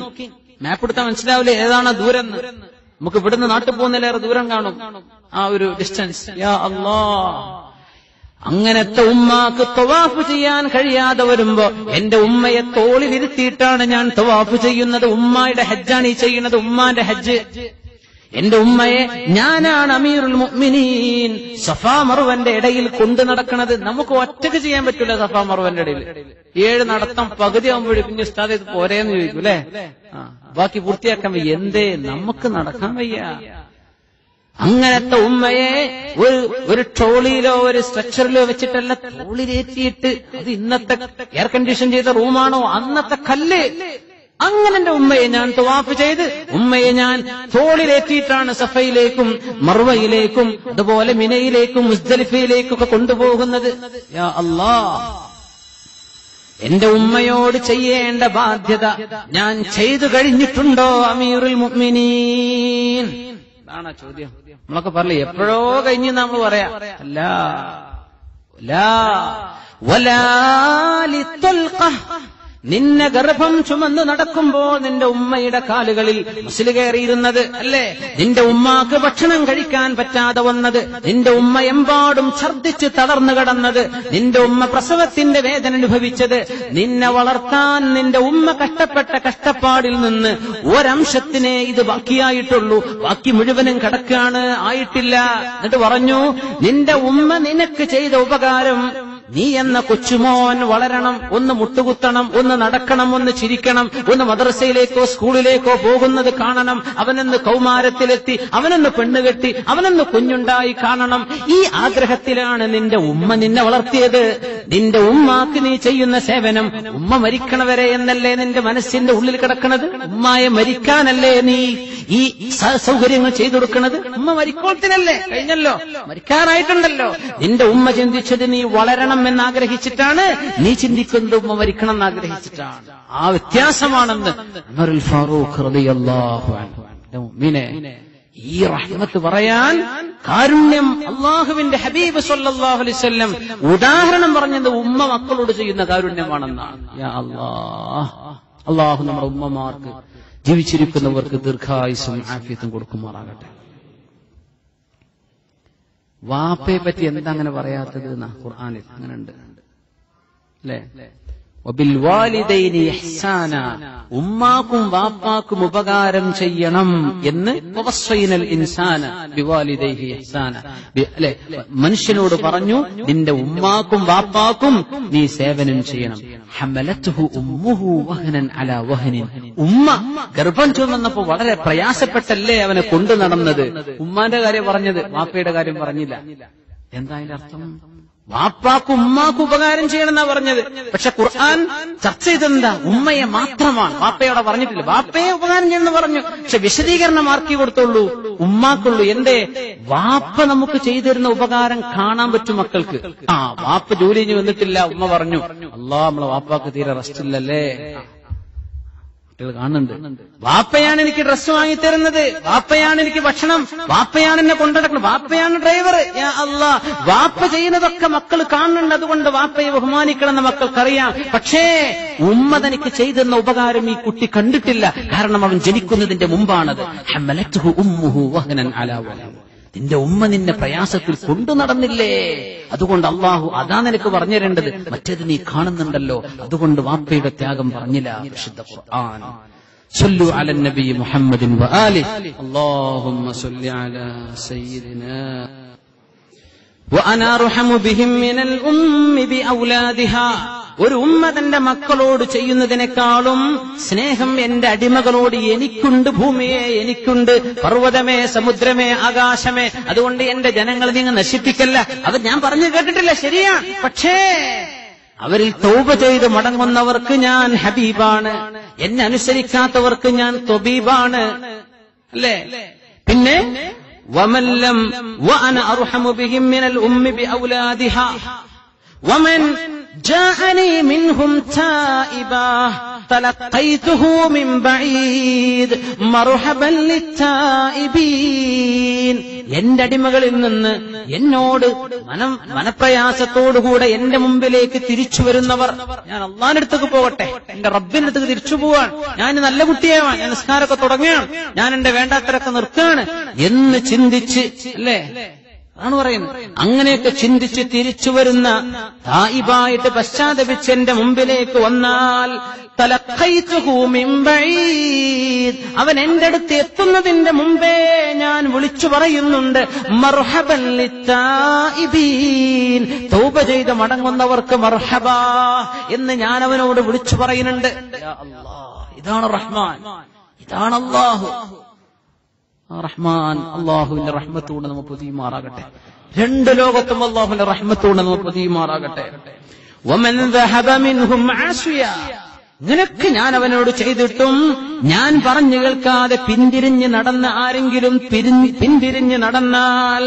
മാപ്പ് എടുത്താൽ മനസ്സിലാവില്ലേ ഏതാണ് ദൂരം. നമുക്ക് ഇവിടുന്ന് നാട്ടിൽ പോകുന്നതിലേറെ ദൂരം കാണും ആ ഒരു ഡിസ്റ്റൻസ്. യാ അല്ലാഹ്, അങ്ങനത്തെ ഉമ്മാക്ക് തവാഫ് ചെയ്യാൻ കഴിയാതെ വരുമ്പോ എന്റെ ഉമ്മയെ തോളിലിരുത്തിയിട്ടാണ് ഞാൻ തവാഫ് ചെയ്യുന്നത്. ഉമ്മായുടെ ഹജ്ജാണ് ഈ ചെയ്യുന്നത്, ഉമ്മാന്റെ ഹജ്ജ്. എന്റെ ഉമ്മയെ ഞാനാണ് അമീറുൽ മുഅ്മിനീൻ സഫാ മർവന്റെ ഇടയിൽ കൊണ്ടു നടക്കുന്നത്. നമുക്ക് ഒറ്റക്ക് ചെയ്യാൻ പറ്റില്ല സഫാ മർവന്റെ ഇടയിൽ. 7 നടത്തം പകുതി ആകുമ്പോഴേ പിന്നെ ഉസ്താദ് ഇത് പോരേന്ന് ചോദിക്കും അല്ലേ? ബാക്കി പൂർത്തിയാക്കാൻ വയ്യ. എന്തേ? നമുക്ക് നടക്കാൻ വയ്യ. അങ്ങനത്തെ ഉമ്മയെ ഒരു ട്രോളിയിലോ ഒരു സ്ട്രക്ചറിലോ വെച്ചിട്ടല്ല തോളിലേറ്റിയിട്ട്, അത് ഇന്നത്തെ എയർ കണ്ടീഷൻ ചെയ്ത റൂമാണോ, അന്നത്തെ കല്ല്. അങ്ങനെ എന്റെ ഉമ്മയെ ഞാൻ തവാഫ് ചെയ്ത് ഉമ്മയെ ഞാൻ തോളിലേറ്റിയിട്ടാണ് സഫയിലേക്കും മർവയിലേക്കും അതുപോലെ മിനയിലേക്കും മുസ്ദലിഫയിലേക്കും ഒക്കെ കൊണ്ടുപോകുന്നത്. യാ അല്ലാഹ്, എന്റെ ഉമ്മയോട് ചെയ്യേണ്ട ബാധ്യത ഞാൻ ചെയ്തു കഴിഞ്ഞിട്ടുണ്ടോ അമീറുൽ മുഅ്മിനീൻ? അതാണ് ചോദ്യം. നമ്മളൊക്കെ പറയില്ലേ എപ്പോഴോ കഴിഞ്ഞ് നമ്മൾ പറയാ. അല്ല, നിന്നെ ഗർഭം ചുമന്ന് നടക്കുമ്പോൾ നിന്റെ ഉമ്മയുടെ കാലുകളിൽ മുസ്ലിം കയറിയിരുന്നത് അല്ലേ? നിന്റെ ഉമ്മാക്ക് ഭക്ഷണം കഴിക്കാൻ പറ്റാതെ വന്നത്, നിന്റെ ഉമ്മ എമ്പാടും ഛർദ്ദിച്ച് തളർന്നു കിടന്നത്, നിന്റെ ഉമ്മ പ്രസവത്തിന്റെ വേദന അനുഭവിച്ചത്, നിന്നെ വളർത്താൻ നിന്റെ ഉമ്മ കഷ്ടപ്പെട്ട കഷ്ടപ്പാടിൽ നിന്ന് ഒരംശത്തിനെ ഇത് ബാക്കിയായിട്ടുള്ളൂ, ബാക്കി മുഴുവനും കിടക്കാണ്, ആയിട്ടില്ല. എന്നിട്ട് പറഞ്ഞു, നിന്റെ ഉമ്മ നിനക്ക് ചെയ്ത ഉപകാരം, നീ എന്ന കൊച്ചുമോൻ വളരണം, ഒന്ന് മുട്ടുകുത്തണം, ഒന്ന് നടക്കണം, ഒന്ന് ചിരിക്കണം, ഒന്ന് മദ്രസയിലേക്കോ സ്കൂളിലേക്കോ പോകുന്നത് കാണണം, അവനൊന്ന് കൗമാരത്തിലെത്തി, അവനൊന്ന് പെണ്ണുകെട്ടി, അവനൊന്ന് കുഞ്ഞുണ്ടായി കാണണം. ഈ ആഗ്രഹത്തിലാണ് നിന്റെ ഉമ്മ നിന്നെ വളർത്തിയത്. നിന്റെ ഉമ്മാക്ക് നീ ചെയ്യുന്ന സേവനം ഉമ്മ മരിക്കണവരെ എന്നല്ലേ നിന്റെ മനസ്സിന്റെ ഉള്ളിൽ കിടക്കുന്നത്? ഉമ്മായെ മരിക്കാനല്ലേ നീ ഈ സൗകര്യങ്ങൾ ചെയ്തു കൊടുക്കുന്നത്? ഉമ്മ മരിക്കോളത്തിനല്ലേ? കഴിഞ്ഞല്ലോ, മരിക്കാനായിട്ടുണ്ടല്ലോ. നിന്റെ ഉമ്മ ചിന്തിച്ചത് നീ വളരണം എന്നാഗ്രഹിച്ചിട്ടാണ്, നീ ചിന്തിക്കുന്നത് ഉമ്മ മരിക്കണം എന്നാഗ്രഹിച്ചിട്ടാണ്. ആ വ്യത്യാസമാണെന്ന് ഉമറുൽ ഫാറൂഖ് റളിയല്ലാഹു അൻഹു. മുഅ്മിനെ, ഈ റഹ്മത്ത് പറയാൻ കാരുണ്യം അല്ലാഹുവിന്റെ ഹബീബ് സ്വല്ലല്ലാഹു അലൈഹി വസല്ലം ഉദാഹരണം പറഞ്ഞത് ഉമ്മ മക്കളോട് ചെയ്യുന്ന കാരുണ്യമാണെന്നാണ്. യാ അല്ലാഹ്, അല്ലാഹു നമ്മുടെ ഉമ്മമാർക്ക് ജീവിച്ചിരിക്കുന്നവർക്ക് ദീർഘായുസ്സും ആഫിയത്തും കൊടുക്കുമാറാകട്ടെ. വാപ്പയെ പറ്റി എന്താ അങ്ങനെ പറയാത്തത് എന്നാ ഖുർആനിൽ അങ്ങനെ ഉണ്ട് അല്ലേ? വബിൽ വാലിദൈനി ഇഹ്സാന, ഉമ്മാക്കും വാപ്പാക്കും ഉപകാരം ചെയ്യണം എന്ന് വവസ്സൈനൽ ഇൻസാന ബിവാലിദൈഹി ഇഹ്സാന, അല്ലേ? മനുഷ്യനോട് പറഞ്ഞു, നിന്റെ ഉമ്മാക്കും വാപ്പാക്കും നീ സേവനം ചെയ്യണം. ഹമലത്തുഹു ഉമ്മുഹു വഹനൻ അലാ വഹനിൻ, ഉമ്മ ഗർഭം ചുമന്നപ്പോ വളരെ പ്രയാസപ്പെട്ടല്ലേ അവനെ കൊണ്ടു നടന്നത്. ഉമ്മാന്റെ കാര്യം പറഞ്ഞത്, വാപ്പയുടെ കാര്യം പറഞ്ഞില്ല. എന്താ അതിന്റെ അർത്ഥം? വാപ്പാക്കും ഉമ്മാക്കും ഉപകാരം ചെയ്യണമെന്നാ പറഞ്ഞത്. പക്ഷെ ഖുർആൻ ചർച്ച ചെയ്തെന്താ? ഉമ്മയെ മാത്രമാണ്, വാപ്പയോടെ പറഞ്ഞിട്ടില്ല. വാപ്പയെ ഉപകാരം ചെയ്യണമെന്ന് പറഞ്ഞു, പക്ഷെ വിശദീകരണം ആർക്കി കൊടുത്തുള്ളൂ? ഉമ്മാക്കുള്ളൂ. എന്തേ? വാപ്പ നമുക്ക് ചെയ്തിരുന്ന ഉപകാരം കാണാൻ പറ്റും മക്കൾക്ക്. വാപ്പ ജോലി കഴിഞ്ഞ് വന്നിട്ടില്ല, ഉമ്മ പറഞ്ഞു, അല്ലാ നമ്മളെ വാപ്പാക്ക് തീരെ റെസ്റ്റ് ഇല്ലല്ലേ, കുട്ടികൾ കാണുന്നുണ്ട്. വാപ്പയാണ് എനിക്ക് ഡ്രസ്സ് വാങ്ങിത്തരുന്നത്, വാപ്പയാണ് എനിക്ക് ഭക്ഷണം, വാപ്പയാണ് എന്നെ കൊണ്ടുനടക്കുന്നത്, വാപ്പയാണ് ഡ്രൈവർ. യാ അല്ലാ, വാപ്പ ചെയ്യുന്നതൊക്കെ മക്കൾ കാണുന്നുണ്ട്. അതുകൊണ്ട് വാപ്പയെ ബഹുമാനിക്കണമെന്ന് മക്കൾക്കറിയാം. പക്ഷേ ഉമ്മ തനിക്ക് ചെയ്തെന്ന ഉപകാരം ഈ കുട്ടി കണ്ടിട്ടില്ല. കാരണം അവൻ ജനിക്കുന്നതിന്റെ മുമ്പാണത്. ഹമലത്തുഹു ഉമ്മുഹു വഹ്നൻ അലാ വഹൻ. നിന്റെ ഉമ്മ നിന്നെ പ്രയാസത്തിൽ കൊണ്ടു നടന്നില്ലേ? അതുകൊണ്ട് അള്ളാഹു അതാ നിനക്ക് പറഞ്ഞു തരേണ്ടത്. മറ്റേത് നീ കാണുന്നുണ്ടല്ലോ. അതുകൊണ്ട് വാപ്പയുടെ ത്യാഗം പറഞ്ഞില്ല. വിശുദ്ധ ഖുർആൻ. സല്ലു അല നബി മുഹമ്മദിൻ വആലിഹി. അല്ലാഹുമ്മ സല്ലി അലാ സയ്യിദിനാ വഅനാ അർഹമു ബിഹിം മിനൽ ഉമ്മി ബിഔലാദിഹാ. ഒരു ഉമ്മ തന്റെ മക്കളോട് ചെയ്യുന്നതിനേക്കാളും സ്നേഹം എന്റെ അടിമകളോട് എനിക്കുണ്ട്. ഭൂമിയെ എനിക്കുണ്ട്, പർവ്വതമേ, സമുദ്രമേ, ആകാശമേ. അതുകൊണ്ട് എന്റെ ജനങ്ങൾ നിങ്ങൾ നശിപ്പിക്കല്ല. അത് ഞാൻ പറഞ്ഞു കേട്ടിട്ടില്ല, ശരിയാണ്. പക്ഷേ അവരിൽ തൗബ ചെയ്ത് മടങ്ങുന്നവർക്ക് ഞാൻ ഹബീബാണ്, എന്നെ അനുസരിക്കാത്തവർക്ക് ഞാൻ ത്വബീബാണ്. അല്ലേ? പിന്നെ വമല്ലം വഅന അർഹമു ബിഹിം മിനൽ ഉമ്മി ബിഔലാദിഹാ വമൻ ജാഅനി മിൻഹും തായിബാ തലഖൈതുഹു മിൻ ബഈദ് മർഹബൻ ലിത്തായിബീൻ. എന്റെ അടിമകളിൽ നിന്ന് എന്നോട് മനപ്രയാസത്തോടുകൂടെ എന്റെ മുമ്പിലേക്ക് തിരിച്ചു വരുന്നവർ, ഞാൻ അള്ളാന്റെ അടുത്തേക്ക് പോകട്ടെ, എന്റെ റബ്ബിന്റെ അടുത്തേക്ക് തിരിച്ചു പോവാൻ, ഞാൻ നല്ല കുട്ടിയാവാൻ, ഞാൻ നിസ്കാരമൊക്കെ തുടങ്ങുകയാണ്, ഞാൻ എന്റെ വേണ്ടാത്തരൊക്കെ നിർത്തുകയാണ് എന്ന് ചിന്തിച്ച്, അല്ലേ? അതാണ് പറയുന്നത്. അങ്ങനെയൊക്കെ ചിന്തിച്ച് തിരിച്ചു വരുന്ന തായിബായിട്ട് പശ്ചാത്തപിച്ച് എന്റെ മുമ്പിലേക്ക് വന്നാൽ തലഖൈതുഹു മിൻ ബഈദ്, അവൻ എന്റെ അടുത്ത് എത്തുന്നതിന്റെ മുമ്പേ ഞാൻ വിളിച്ചു പറയുന്നുണ്ട് മർഹബൻ ലിത്തായിബീൻ, തൗബ ചെയ്ത് മടങ്ങുന്നവർക്ക് മർഹബാ എന്ന് ഞാൻ അവനോട് വിളിച്ചു പറയുന്നുണ്ട്. യാ അല്ലാഹ്, ഇതാണ് റഹ്മാൻ, ഇതാണ് അല്ലാഹു. റഹ്മാൻ, അള്ളാഹുവിന്റെ റഹ്മത്തുകൊണ്ട് നമുക്ക് പൊതിയുമാറാകട്ടെ. രണ്ട് ലോകത്തും അള്ളാഹുവിന്റെ റഹ്മത്തുകൊണ്ട് നമുക്ക് പൊതിയുമാറാകട്ടെ. വമൻ ദഹബ മിൻഹും ആസിയാ, നിനക്ക് ഞാൻ അവനോട് ചെയ്തിട്ടും ഞാൻ പറഞ്ഞു കേൾക്കാതെ പിന്തിരിഞ്ഞ് നടന്ന ആരെങ്കിലും പിന്തിരിഞ്ഞ് നടന്നാൽ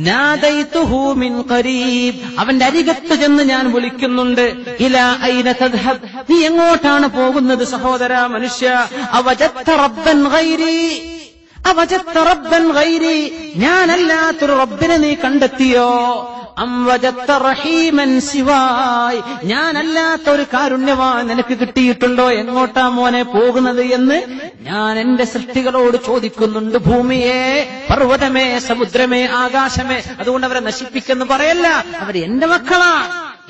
നാദൈതുഹു മിൻ ഖരീബ്, അവന്റെ അരികത്ത് ചെന്ന് ഞാൻ വിളിക്കുന്നുണ്ട്. ഇലാ ഐന തദ്ഹബ്, നീ എങ്ങോട്ടാണ് പോകുന്നത് സഹോദര മനുഷ്യ? അവജത്ത റബ്ബൻ ഗൈരി, അവജത്ത റബ്ബൻ ഗൈരി, ഞാനല്ലാത്തൊരു റബ്ബിനെ നീ കണ്ടെത്തിയോ? അം വജത്ത റഹീമൻ സിവായ്, ഞാനല്ലാത്ത ഒരു കാരുണ്യവാൻ നിനക്ക് കിട്ടിയിട്ടുണ്ടോ? എങ്ങോട്ടാ മോനെ പോകുന്നത് എന്ന് ഞാൻ എന്റെ സൃഷ്ടികളോട് ചോദിക്കുന്നുണ്ട്. ഭൂമിയെ, പർവ്വതമേ, സമുദ്രമേ, ആകാശമേ. അതുകൊണ്ട് അവരെ നശിപ്പിക്കെന്ന് പറയല്ല, അവർ എന്റെ മക്കളാണ്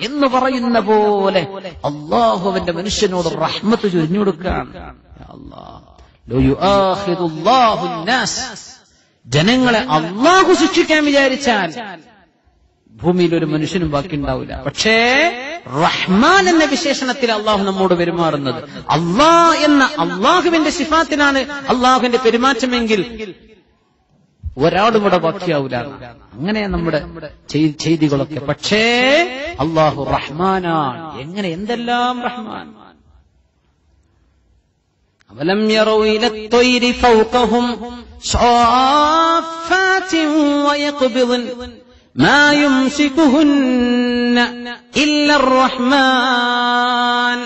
എന്ന് പറയുന്ന പോലെ അള്ളാഹു അവന്റെ മനുഷ്യനോട് റഹ്മത്ത് ചൊരിഞ്ഞു കൊടുക്കുകയാണ്. ജനങ്ങളെ അള്ളാഹു ശിക്ഷിക്കാൻ വിചാരിച്ചാൽ ഭൂമിയിൽ ഒരു മനുഷ്യനും ബാക്കി ഉണ്ടാവില്ല. പക്ഷേ റഹ്മാൻ എന്ന വിശേഷണത്തിൽ അള്ളാഹു നമ്മോട് പെരുമാറുന്നത്, അള്ളാഹ് എന്ന അള്ളാഹുവിന്റെ സിഫാത്തിനാണ് അള്ളാഹുവിന്റെ പെരുമാറ്റമെങ്കിൽ ഒരാളും ഇവിടെ ബാക്കിയാവില്ല. അങ്ങനെ നമ്മുടെ ചെയ്തികളൊക്കെ. പക്ഷേ അള്ളാഹു റഹ്മാനാണ്. എങ്ങനെ, എന്തെല്ലാം റഹ്മാൻ. അവലം യറൗ ഇലത്തൊയ്രി ഫൗഖഹും സാഫാത്തിൻ വയഖ്ബിദൻ മാ യുംസികുഹുന്ന ഇല്ലർ റഹ്മാൻ.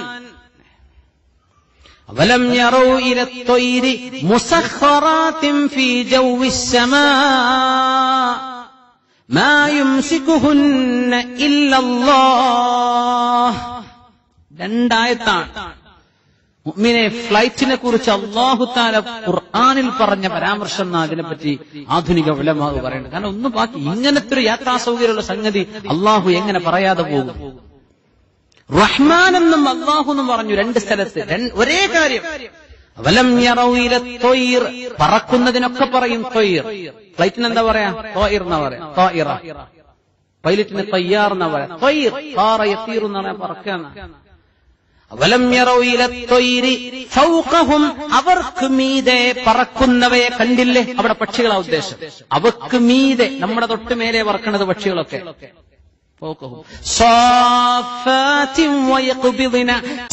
അവലം യറൗ ഇലത്തൊയ്രി മുസഖറാത്തിൻ ഫീ ജൗവിസ് സമാ മാ യുംസികുഹുന്ന ഇല്ലല്ലാഹ്. രണ്ടായത്താണ്. മുഅ്മിനെ, ഫ്ലൈറ്റിനെ കുറിച്ച് അല്ലാഹു തആല ഖുർആനിൽ പറഞ്ഞ പരാമർശം അതിനെപ്പറ്റി ആധുനിക ഉലമാ പറയുന്നുണ്ട്. കാരണം ഒന്നും ബാക്കി ഇങ്ങനത്തെ ഒരു യാത്രാ സൗകര്യമുള്ള സംഗതി അല്ലാഹു എങ്ങനെ പറയാതെ പോകും? റഹ്മാൻ എന്നും അല്ലാഹു എന്നും പറഞ്ഞു രണ്ട് സ്ഥലത്ത് ഒരേ കാര്യം. വലം യറൗ ഇലത്തൊയ്ർ, പറക്കുന്നതിനൊക്കെ പറയും തൊയ്ർ. ഫ്ലൈറ്റിന് എന്താ പറയാ? തൊയ്ർ എന്നാ പറയാ. ത്വായിറ. പൈലറ്റിന് തയ്യാർ എന്നാ പറയാ. തൊയ്ർ, ഖാറ യതീർ എന്നാണ് പറക്കാന്ന്. വലം യറൗ ഇലത്തൊയ്രി ഫൗഖഹും, അവർക്ക് മീതെ പറക്കുന്നവയെ കണ്ടില്ലേ? അവിടെ പക്ഷികളാ ഉദ്ദേശം. അവർക്ക് മീതെ, നമ്മുടെ തൊട്ട് മേലെ പറക്കണത് പക്ഷികളൊക്കെ.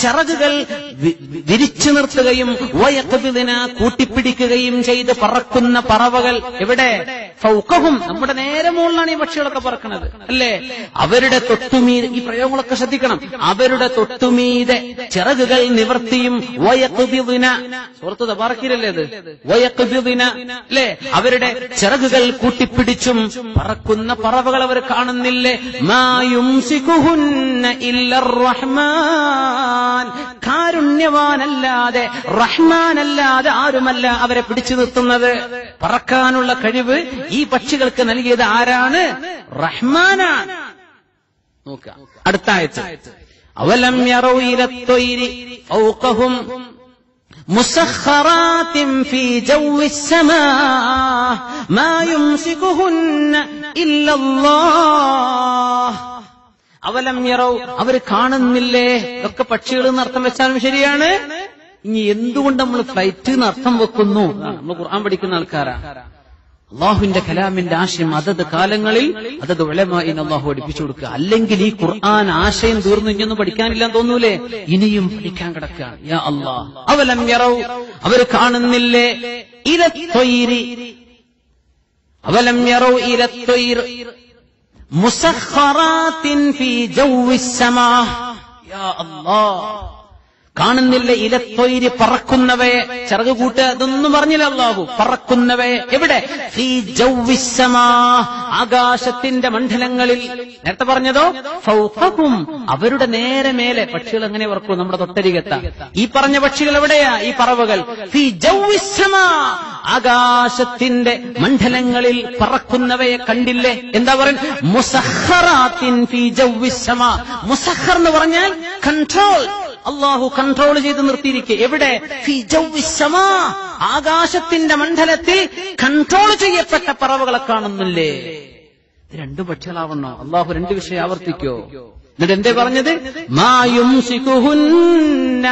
ചിറകുകൾ വിരിച്ചു നിർത്തുകയും വയഖ്ബിദ്ന കൂട്ടിപ്പിടിക്കുകയും ചെയ്ത് പറക്കുന്ന പറവകൾ. എവിടെ? ഫൗഖഹും, നമ്മുടെ നേരെ മുകളിലാണ് ഈ പക്ഷികളൊക്കെ പറക്കുന്നത്, അല്ലേ? അവരുടെ തൊട്ടുമീതെ, ഈ പ്രയോഗങ്ങളൊക്കെ ശ്രദ്ധിക്കണം, അവരുടെ തൊട്ടുമീതെ ചിറകുകൾ നിവർത്തിയും വയഖ്ബിദ്ന, സൂറത്ത് തബാറക്കിലല്ലേ അത്, വയഖ്ബിദ്ന, അല്ലേ? അവരുടെ ചിറകുകൾ കൂട്ടിപ്പിടിച്ചും പറക്കുന്ന പറവകൾ അവർ കാണുന്നില്ലേ? കാരുണ്യവാനല്ലാതെ റഹ്മാനല്ലാതെ ആരുമല്ല അവരെ പിടിച്ചു നിർത്തുന്നത്. പറക്കാനുള്ള കഴിവ് ഈ പക്ഷികൾക്ക് നൽകിയത് ആരാണ്? റഹ്മാനാണ്. നോക്കുക അടുത്ത ആയത്ത്. അവലം യറൗ ഇലത്തൊയ്രി ഫൗഖഹും മുസഖറാത്തിൻ ഫീ ജൗവിസ് സമാ മാ യുംസികുഹുന്ന ഇല്ലല്ലാഹ്. അവലം യറൗ, അവർ കാണുന്നില്ലേ? ഇതൊക്കെ പക്ഷികൾ എന്ന് അർത്ഥം വെച്ചാലും ശരിയാണ്. ഇനി എന്തുകൊണ്ട് നമ്മൾ ഫ്ലൈറ്റ് എന്ന് അർത്ഥം വെക്കുന്നു? നമ്മൾ ഖുർആൻ പഠിക്കുന്ന ആൾക്കാരാ. അള്ളാഹുവിന്റെ കലാമിന്റെ ആശയം അതത് കാലങ്ങളിൽ അതത് ഉലമാഇന് അള്ളാഹു പഠിപ്പിച്ചു കൊടുക്കുക. അല്ലെങ്കിൽ ഈ ഖുർആൻ ആശയം തീർന്നു, ഇനിയൊന്നും പഠിക്കാനില്ലാന്ന് തോന്നൂലേ? ഇനിയും പഠിക്കാൻ കിടക്കുകയാണ്. യാ അല്ലാഹ്, അവലം യറൗ, അവർ കാണുന്നില്ലേ? ഇലത്തൊയ്രി, അവലം യറൗ ഇലത്തൊയ്ർ മുസഖറാത്തിൻ ഫീ ജൗവിസ് സമാ. യാ അല്ലാഹ്, കാണുന്നില്ല ഇലത്തൊയ്രി, പറക്കുന്നവയെ. ചിറക് കൂട്ട് അതൊന്നും പറഞ്ഞില്ല അല്ലാഹു. പറക്കുന്നവയെ എവിടെ? ഫീ ജൗവിസ് സമാ, ആകാശത്തിന്റെ മണ്ഡലങ്ങളിൽ. നേരത്തെ പറഞ്ഞതോ ഫൗഖഹും, അവരുടെ നേരെ മേലെ. പക്ഷികൾ എങ്ങനെ പറക്കും? നമ്മുടെ തൊട്ടരികത്ത. ഈ പറഞ്ഞ പക്ഷികൾ എവിടെയാ? ഈ പറവകൾ ഫീ ജൗവിസ് സമാ, ആകാശത്തിന്റെ മണ്ഡലങ്ങളിൽ പറക്കുന്നവയെ കണ്ടില്ലേ? എന്താ പറയുക? മുസഖറാത്തിൻ ഫീ ജൗവിസ് സമാ. മുസഖർ എന്ന് പറഞ്ഞാൽ കൺട്രോൾ. അള്ളാഹു കൺട്രോൾ ചെയ്ത് നിർത്തിയിരിക്കെ. എവിടെ? ഫീ ജൗവിസ് സമാ, ആകാശത്തിന്റെ മണ്ഡലത്തിൽ കൺട്രോൾ ചെയ്യപ്പെട്ട പറവകളെ കാണുന്നില്ലേ? രണ്ടു പക്ഷികളാവണോ? അള്ളാഹു രണ്ട് വിഷയം ആവർത്തിക്കോ? എന്നിട്ട് എന്തേ പറഞ്ഞത്? മാ യുംസികുഹുന്ന,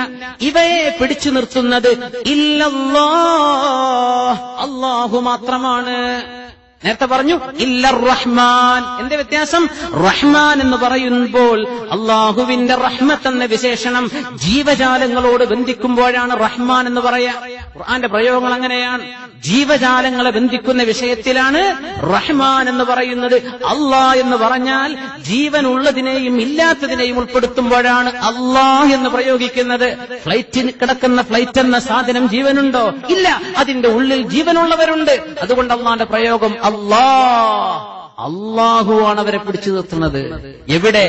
ഇവയെ പിടിച്ചു നിർത്തുന്നത് ഇല്ലല്ലാഹ്, അള്ളാഹു മാത്രമാണ്. നേരത്തെ പറഞ്ഞു ഇല്ലർ റഹ്മാൻ. എന്റെ വ്യത്യാസം? റഹ്മാൻ എന്ന് പറയുമ്പോൾ അള്ളാഹുവിന്റെ റഹ്മത്ത് എന്ന വിശേഷണം ജീവജാലങ്ങളോട് ബന്ധിക്കുമ്പോഴാണ് റഹ്മാൻ എന്ന് പറയാ. ഖുർആന്റെ പ്രയോഗങ്ങൾ അങ്ങനെയാണ്. ജീവജാലങ്ങളെ ബന്ധിക്കുന്ന വിഷയത്തിലാണ് റഹ്മാൻ എന്ന് പറയുന്നത്. അള്ളാഹ് എന്ന് പറഞ്ഞാൽ ജീവനുള്ളതിനെയും ഇല്ലാത്തതിനെയും ഉൾപ്പെടുത്തുമ്പോഴാണ് അള്ളാഹ് എന്ന് പ്രയോഗിക്കുന്നത്. ഫ്ലൈറ്റിൽ കിടക്കുന്ന ഫ്ലൈറ്റ് എന്ന സാധനം ജീവനുണ്ടോ? ഇല്ല, അതിന്റെ ഉള്ളിൽ ജീവനുള്ളവരുണ്ട്. അതുകൊണ്ട് അള്ളാന്റെ പ്രയോഗം അള്ളാഹുവാണ് അവരെ പിടിച്ചു നിർത്തുന്നത്. എവിടെ?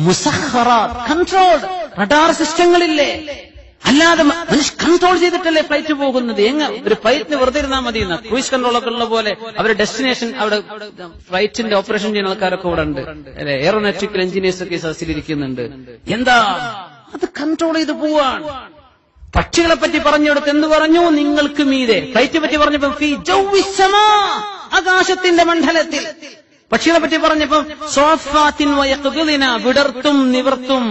മുസഖറാത്ത്, കൺട്രോൾഡ്. റഡാർ സിസ്റ്റങ്ങളില്ലേ? അല്ലാതെ മനുഷ്യ കൺട്രോൾ ചെയ്തിട്ടല്ലേ ഫ്ലൈറ്റ് പോകുന്നത്. ഒരു ഫ്ലൈറ്റിന് വെറുതെ ഇരുന്നാൽ മതി. ക്രൂയിസ് കൺട്രോളൊക്കെ ഉള്ള പോലെ അവരുടെ ഡെസ്റ്റിനേഷൻ, അവിടെ ഫ്ലൈറ്റിന്റെ ഓപ്പറേഷൻ ചെയ്യുന്ന ആൾക്കാരൊക്കെ ഇവിടെ ഉണ്ട്, അല്ലെ? എയറോനോട്ടിക്കൽ എഞ്ചിനീയേഴ്സ് ഒക്കെ സദസ്സിലിരിക്കുന്നുണ്ട്. എന്താ അത്? കൺട്രോൾ ചെയ്ത് പോവാണ്. പക്ഷികളെ പറ്റി പറഞ്ഞെടുത്ത് എന്ത് പറഞ്ഞു? നിങ്ങൾക്ക് മീതെ. ഫ്ലൈറ്റ് പറ്റി പറഞ്ഞപ്പോ ഫീ ജൗവിസ് സമാ, ആകാശത്തിന്റെ മണ്ഡലത്തിൽ. പക്ഷികളെ പറ്റി പറഞ്ഞപ്പോ സോഫാത്തിൻ വയഖ്ബിദ്ന, വിടർത്തും നിവർത്തും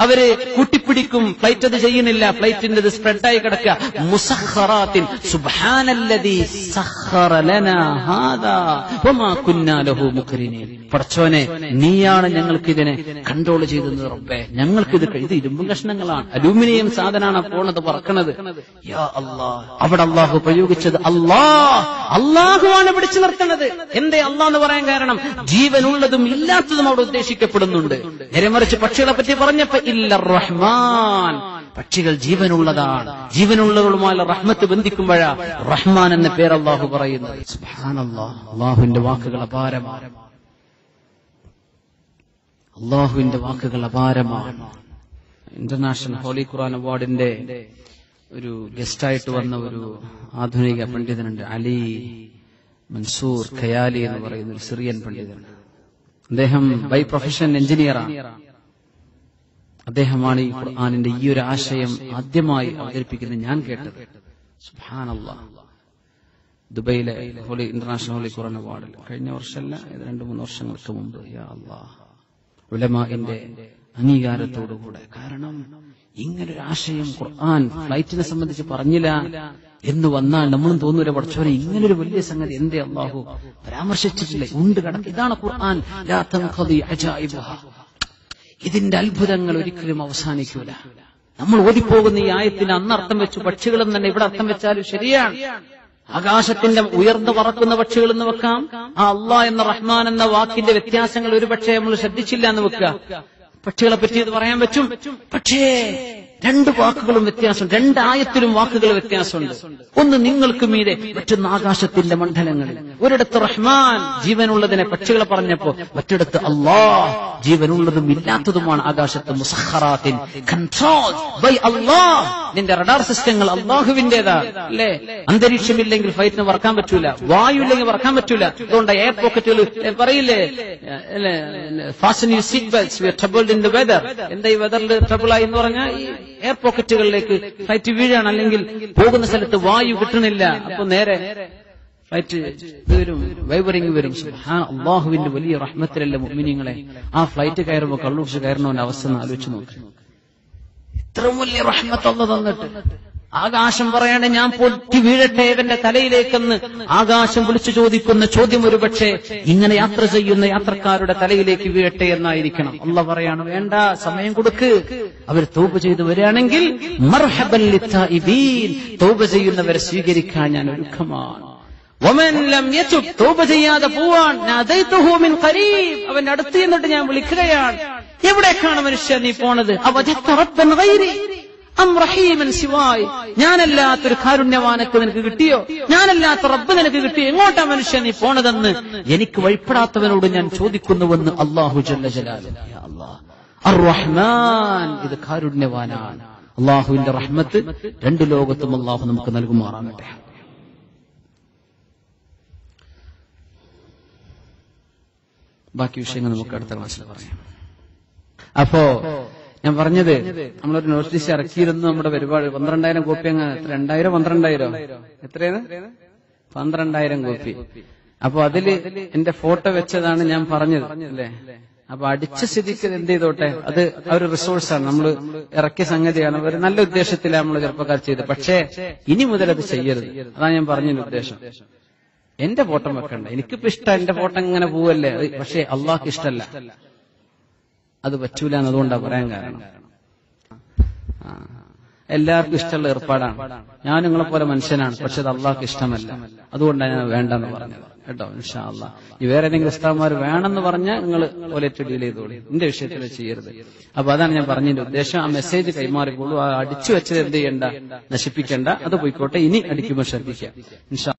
അവര് കൂട്ടിപ്പിടിക്കും. ഫ്ലൈറ്റ് അത് ചെയ്യുന്നില്ല, ഫ്ലൈറ്റിന്റെ ഇത് സ്പ്രെഡായി കിടക്കുക. മുസഖറാത്തിൻ, സുബ്ഹാനല്ലദീ സഖറ ലനാ ഹാദാ വമാ കുന്നാ ലഹു മുഖ്രിനീൻ. പടച്ചോനെ, നീയാണ് ഞങ്ങൾക്ക് ഇതിനെ കൺട്രോൾ ചെയ്തത് റബ്ബേ. ഞങ്ങൾക്കിത് ഇത് ഇരുമ്പ് കഷ്ണങ്ങളാണ്, അലൂമിനിയം സാധനമാണ് പോണത്, പറക്കണത്. യാ അല്ലാഹ്, അവിടെ അള്ളാഹു പ്രയോഗിച്ചത് അള്ളാഹുവാണ് പിടിച്ചു നിർത്തുന്നത്. എന്തേ അള്ളാഹ് എന്ന് പറയാൻ കാരണം? ജീവനുള്ളതും ഇല്ലാത്തതും അവിടെ ഉദ്ദേശിക്കപ്പെടുന്നുണ്ട്. നേരെമറിച്ച് പക്ഷികളെ പറ്റി പറഞ്ഞപ്പോ ഇല്ലർ റഹ്മാൻ, പക്ഷികൾ ജീവനുള്ളതാണ്. ജീവനുള്ളവളുമായ റഹ്മത്ത് ബന്ധിക്കുമ്പോഴാ റഹ്മാൻ എന്ന പേര് അള്ളാഹു പറയുന്നത്. സുബ്ഹാനല്ലാഹ്, അള്ളാഹുവിന്റെ വാക്കുകൾ അപാരമാണ്. അള്ളാഹുവിന്റെ വാക്കുകൾ അപാരമാണ്. ഇന്റർനാഷണൽ ഹോളി ഖുർആൻ അവാർഡിന്റെ ഒരു ഗസ്റ്റായിട്ട് വന്ന ഒരു ആധുനിക പണ്ഡിതനുണ്ട്, അലി മൻസൂർ ഖയാലി എന്ന് പറയുന്ന ഒരു സിറിയൻ പണ്ഡിതൻ. അദ്ദേഹം ബൈ പ്രൊഫഷൻ എഞ്ചിനീയറാണ്. അദ്ദേഹമാണ് ഈ ഖുർആനിന്റെ ഈ ഒരു ആശയം ആദ്യമായി അവതരിപ്പിക്കുന്നത് ഞാൻ കേട്ടത്. സുബ്ഹാനല്ലാഹ്, ദുബൈയിലെ ഇന്റർനാഷണൽ ഹോളി ഖുർആൻ അവാർഡിൽ കഴിഞ്ഞ വർഷമല്ല, 2-3 വർഷങ്ങൾക്ക് മുമ്പ്. യാ അല്ലാഹ്, ഉലമാഇന്റെ അംഗീകാരത്തോടുകൂടെ. കാരണം ഇങ്ങനൊരു ആശയം ഖുർആൻ ഫ്ലൈറ്റിനെ സംബന്ധിച്ച് പറഞ്ഞില്ല എന്ന് വന്നാൽ നമ്മളും തോന്നൂല പഠിച്ചവരെ ഇങ്ങനൊരു വലിയ സംഗതി എന്തേ അല്ലാഹു പരാമർശിച്ചിട്ടില്ല, ഉണ്ട് കിടക്കും. ഇതാണ് ഖുർആൻ. ലാ തൻഖദി അജായിബുഹ. ഇതിന്റെ അത്ഭുതങ്ങൾ ഒരിക്കലും അവസാനിക്കൂല. നമ്മൾ ഓടിപ്പോകുന്ന ഈ ആയത്തിന് അന്ന് അർത്ഥം വെച്ചു, പക്ഷികളും തന്നെ ഇവിടെ അർത്ഥം വെച്ചാലും ശരിയാണ്. ആകാശത്തിന്റെ ഉയർന്നു പറക്കുന്ന പക്ഷികൾ എന്ന് വെക്കാം. ആ അല്ലാഹ് എന്ന റഹ്മാൻ എന്ന വാക്കിന്റെ വ്യത്യാസങ്ങൾ ഒരു പക്ഷേ നമ്മൾ ശ്രദ്ധിച്ചില്ല എന്ന് വെക്കുക. പക്ഷികളെ പറ്റി ഇത് പറയാൻ പറ്റും. പക്ഷേ രണ്ട് വാക്കുകളും വ്യത്യാസം, രണ്ടായത്തിലും വാക്കുകൾ വ്യത്യാസമുണ്ട്. ഒന്ന് നിങ്ങൾക്ക് മീതെ, മറ്റൊന്ന് ആകാശത്തിന്റെ മണ്ഡലങ്ങളിൽ. ഒരിടത്ത് റഹ്മാൻ ജീവനുള്ളതിനെ പക്ഷികളെ പറഞ്ഞപ്പോ, മറ്റിടത്ത് അല്ലാഹ് ജീവനുള്ളതും ഇല്ലാത്തതുമാണ് ആകാശത്ത്. മുസഖറാത്തിൻ, കൺട്രോൾ ബൈ അല്ലാഹ്. നിന്റെ റഡാർ സിസ്റ്റങ്ങൾ അല്ലാഹുവിന്റേതാണ് അല്ലേ? അന്തരീക്ഷമില്ലെങ്കിൽ ഫ്ലൈറ്റിന് പറക്കാൻ പറ്റൂല, വായു ഇല്ലെങ്കിൽ പറക്കാൻ പറ്റൂല. അതുകൊണ്ട് എയർ പോക്കറ്റുകൾ പറയില്ലേ, fasten your seat belts, we are troubled in the weather. എന്താ ഈ വെദറിൽ ട്രബിൾ ആയി എന്ന് പറഞ്ഞാൽ ഈ എയർ പോക്കറ്റുകളിലേക്ക് ഫ്ലൈറ്റ് വീഴാണ്, അല്ലെങ്കിൽ പോകുന്ന സ്ഥലത്ത് വായു കിട്ടണില്ല. അപ്പൊ നേരെ ഫ്ലൈറ്റ് വരും, വൈബറിംഗ് വരും. സുബ്ഹാൻ അല്ലാഹുവിന്റെ വലിയ റഹ്മത്തിലല്ലേ മുഅ്മിനീങ്ങളെ. ആ ഫ്ലൈറ്റ് കയറുമ്പോൾ കള്ളുടിച്ച് കയറണവന്റെ അവസ്ഥ ഒന്ന് ആലോചിച്ച് നോക്ക്. ഇത്ര വലിയ റഹ്മത്ത് അല്ലാഹു തന്നിട്ട് ആകാശം പറയണേ ഞാൻ പൊട്ടി വീഴട്ടെ ഇവന്റെ തലയിലേക്കെന്ന് ആകാശം വിളിച്ചു ചോദിക്കുന്ന ചോദ്യം ഒരുപക്ഷെ ഇങ്ങനെ യാത്ര ചെയ്യുന്ന യാത്രക്കാരുടെ തലയിലേക്ക് വീഴട്ടെ എന്നായിരിക്കണം. അല്ലാഹു പറയാണ് വേണ്ട, സമയം കൊടുക്ക്. അവർ തൗബ ചെയ്തു വരികയാണെങ്കിൽ മർഹബൻ ലിത്തായിബീൻ, തൗബ ചെയ്യുന്നവരെ സ്വീകരിക്കാൻ ഞാൻ ഒരുക്കമാണ്. വമൻ ലം യതുബ്, തൗബ ചെയ്യാതെ പോവാൻ നദൈതുഹു മിൻ ഖരീബ്, അവന്റെ അടുത്ത് എന്നിട്ട് ഞാൻ വിളിക്കുകയാണ്. എവിടേക്കാണ് മനുഷ്യ നീ പോണത്? അവജത്ത റബ്ബൻ ഗൈരി അം റഹീമൻ സിവായ്, ഞാനല്ലാത്തൊരു കാരുണ്യവാനക്ക് നിനക്ക് കിട്ടിയോ? ഞാനല്ലാത്ത റബ്ബ് നിനക്ക് കിട്ടിയോ? എങ്ങോട്ടാ മനുഷ്യ നീ പോണതെന്ന് എനിക്ക് വഴിപ്പെടാത്തവനോട് ഞാൻ ചോദിക്കുന്നുവെന്ന് അല്ലാഹു ജല്ല ജലാലുഹു. യാ അല്ലാഹ് അർ റഹ്മാൻ, ഇത് കാരുണ്യവാനാണ്. അല്ലാഹുവിന്റെ റഹ്മത്ത് രണ്ട് ലോകത്തും അല്ലാഹു നമുക്ക് നൽകുമാറാകട്ടെ. ബാക്കി വിഷയങ്ങൾ നമുക്ക് അടുത്ത ക്ലാസ്സിൽ പറയാം. അപ്പോ ഞാൻ പറഞ്ഞത്, നമ്മളൊരു നോട്ടീസ് ഇറക്കിയിരുന്നു നമ്മുടെ പരിപാടി. 12,000 കോപ്പി. അങ്ങനെ 2,000 എത്രയാണ്? 12,000 കോപ്പി. അപ്പൊ അതില് എന്റെ ഫോട്ടോ വെച്ചതാണ് ഞാൻ പറഞ്ഞത് അല്ലേ? അപ്പൊ അടിച്ച സ്ഥിതിക്ക് എന്ത് ചെയ്തോട്ടെ, അത് ഒരു റിസോഴ്സാണ്, നമ്മൾ ഇറക്കിയ സംഗതിയാണ്. ഒരു നല്ല ഉദ്ദേശത്തിലാണ് നമ്മൾ ചെറുപ്പക്കാർ ചെയ്തത്. പക്ഷേ ഇനി മുതൽ അത് ചെയ്യരുത്. അതാണ് ഞാൻ പറഞ്ഞതിന്റെ ഉദ്ദേശം. എന്റെ ഫോട്ടോ വെക്കണ്ട, എനിക്കിപ്പോ ഇഷ്ടം എന്റെ ഫോട്ടോ ഇങ്ങനെ പോവല്ലേ. പക്ഷേ അള്ളാഹ്ക്ക് ഇഷ്ടമല്ല, അത് പറ്റൂല എന്നതുകൊണ്ടാണ് പറയാൻ കാരണം. എല്ലാവർക്കും ഇഷ്ടമുള്ള ഏർപ്പാടാണ്. ഞാൻ നിങ്ങളെ പോലെ മനുഷ്യനാണ്, പക്ഷെ അത് അള്ളാഹ്ക്ക് ഇഷ്ടമല്ല. അതുകൊണ്ടാണ് ഞാൻ വേണ്ടെന്ന് പറഞ്ഞത് കേട്ടോ. ഇൻഷാ അല്ലാഹ് ഈ വേറെ ഏതെങ്കിലും ഉസ്താദ്മാർ വേണമെന്ന് പറഞ്ഞാൽ നിങ്ങൾ ഓലേറ്റ് ഡീൽ ചെയ്തോളി, എന്റെ വിഷയത്തിൽ ചെയ്യരുത്. അപ്പൊ അതാണ് ഞാൻ പറഞ്ഞതിന്റെ ഉദ്ദേശം. ആ മെസ്സേജ് കൈമാറിക്കോളൂ. ആ അടിച്ചു വെച്ചത് എന്ത് ചെയ്യണ്ട, നശിപ്പിക്കണ്ട, അത് പോയിക്കോട്ടെ. ഇനി അടിക്കുമ്പോൾ ശ്രദ്ധിക്കാം ഇൻഷാ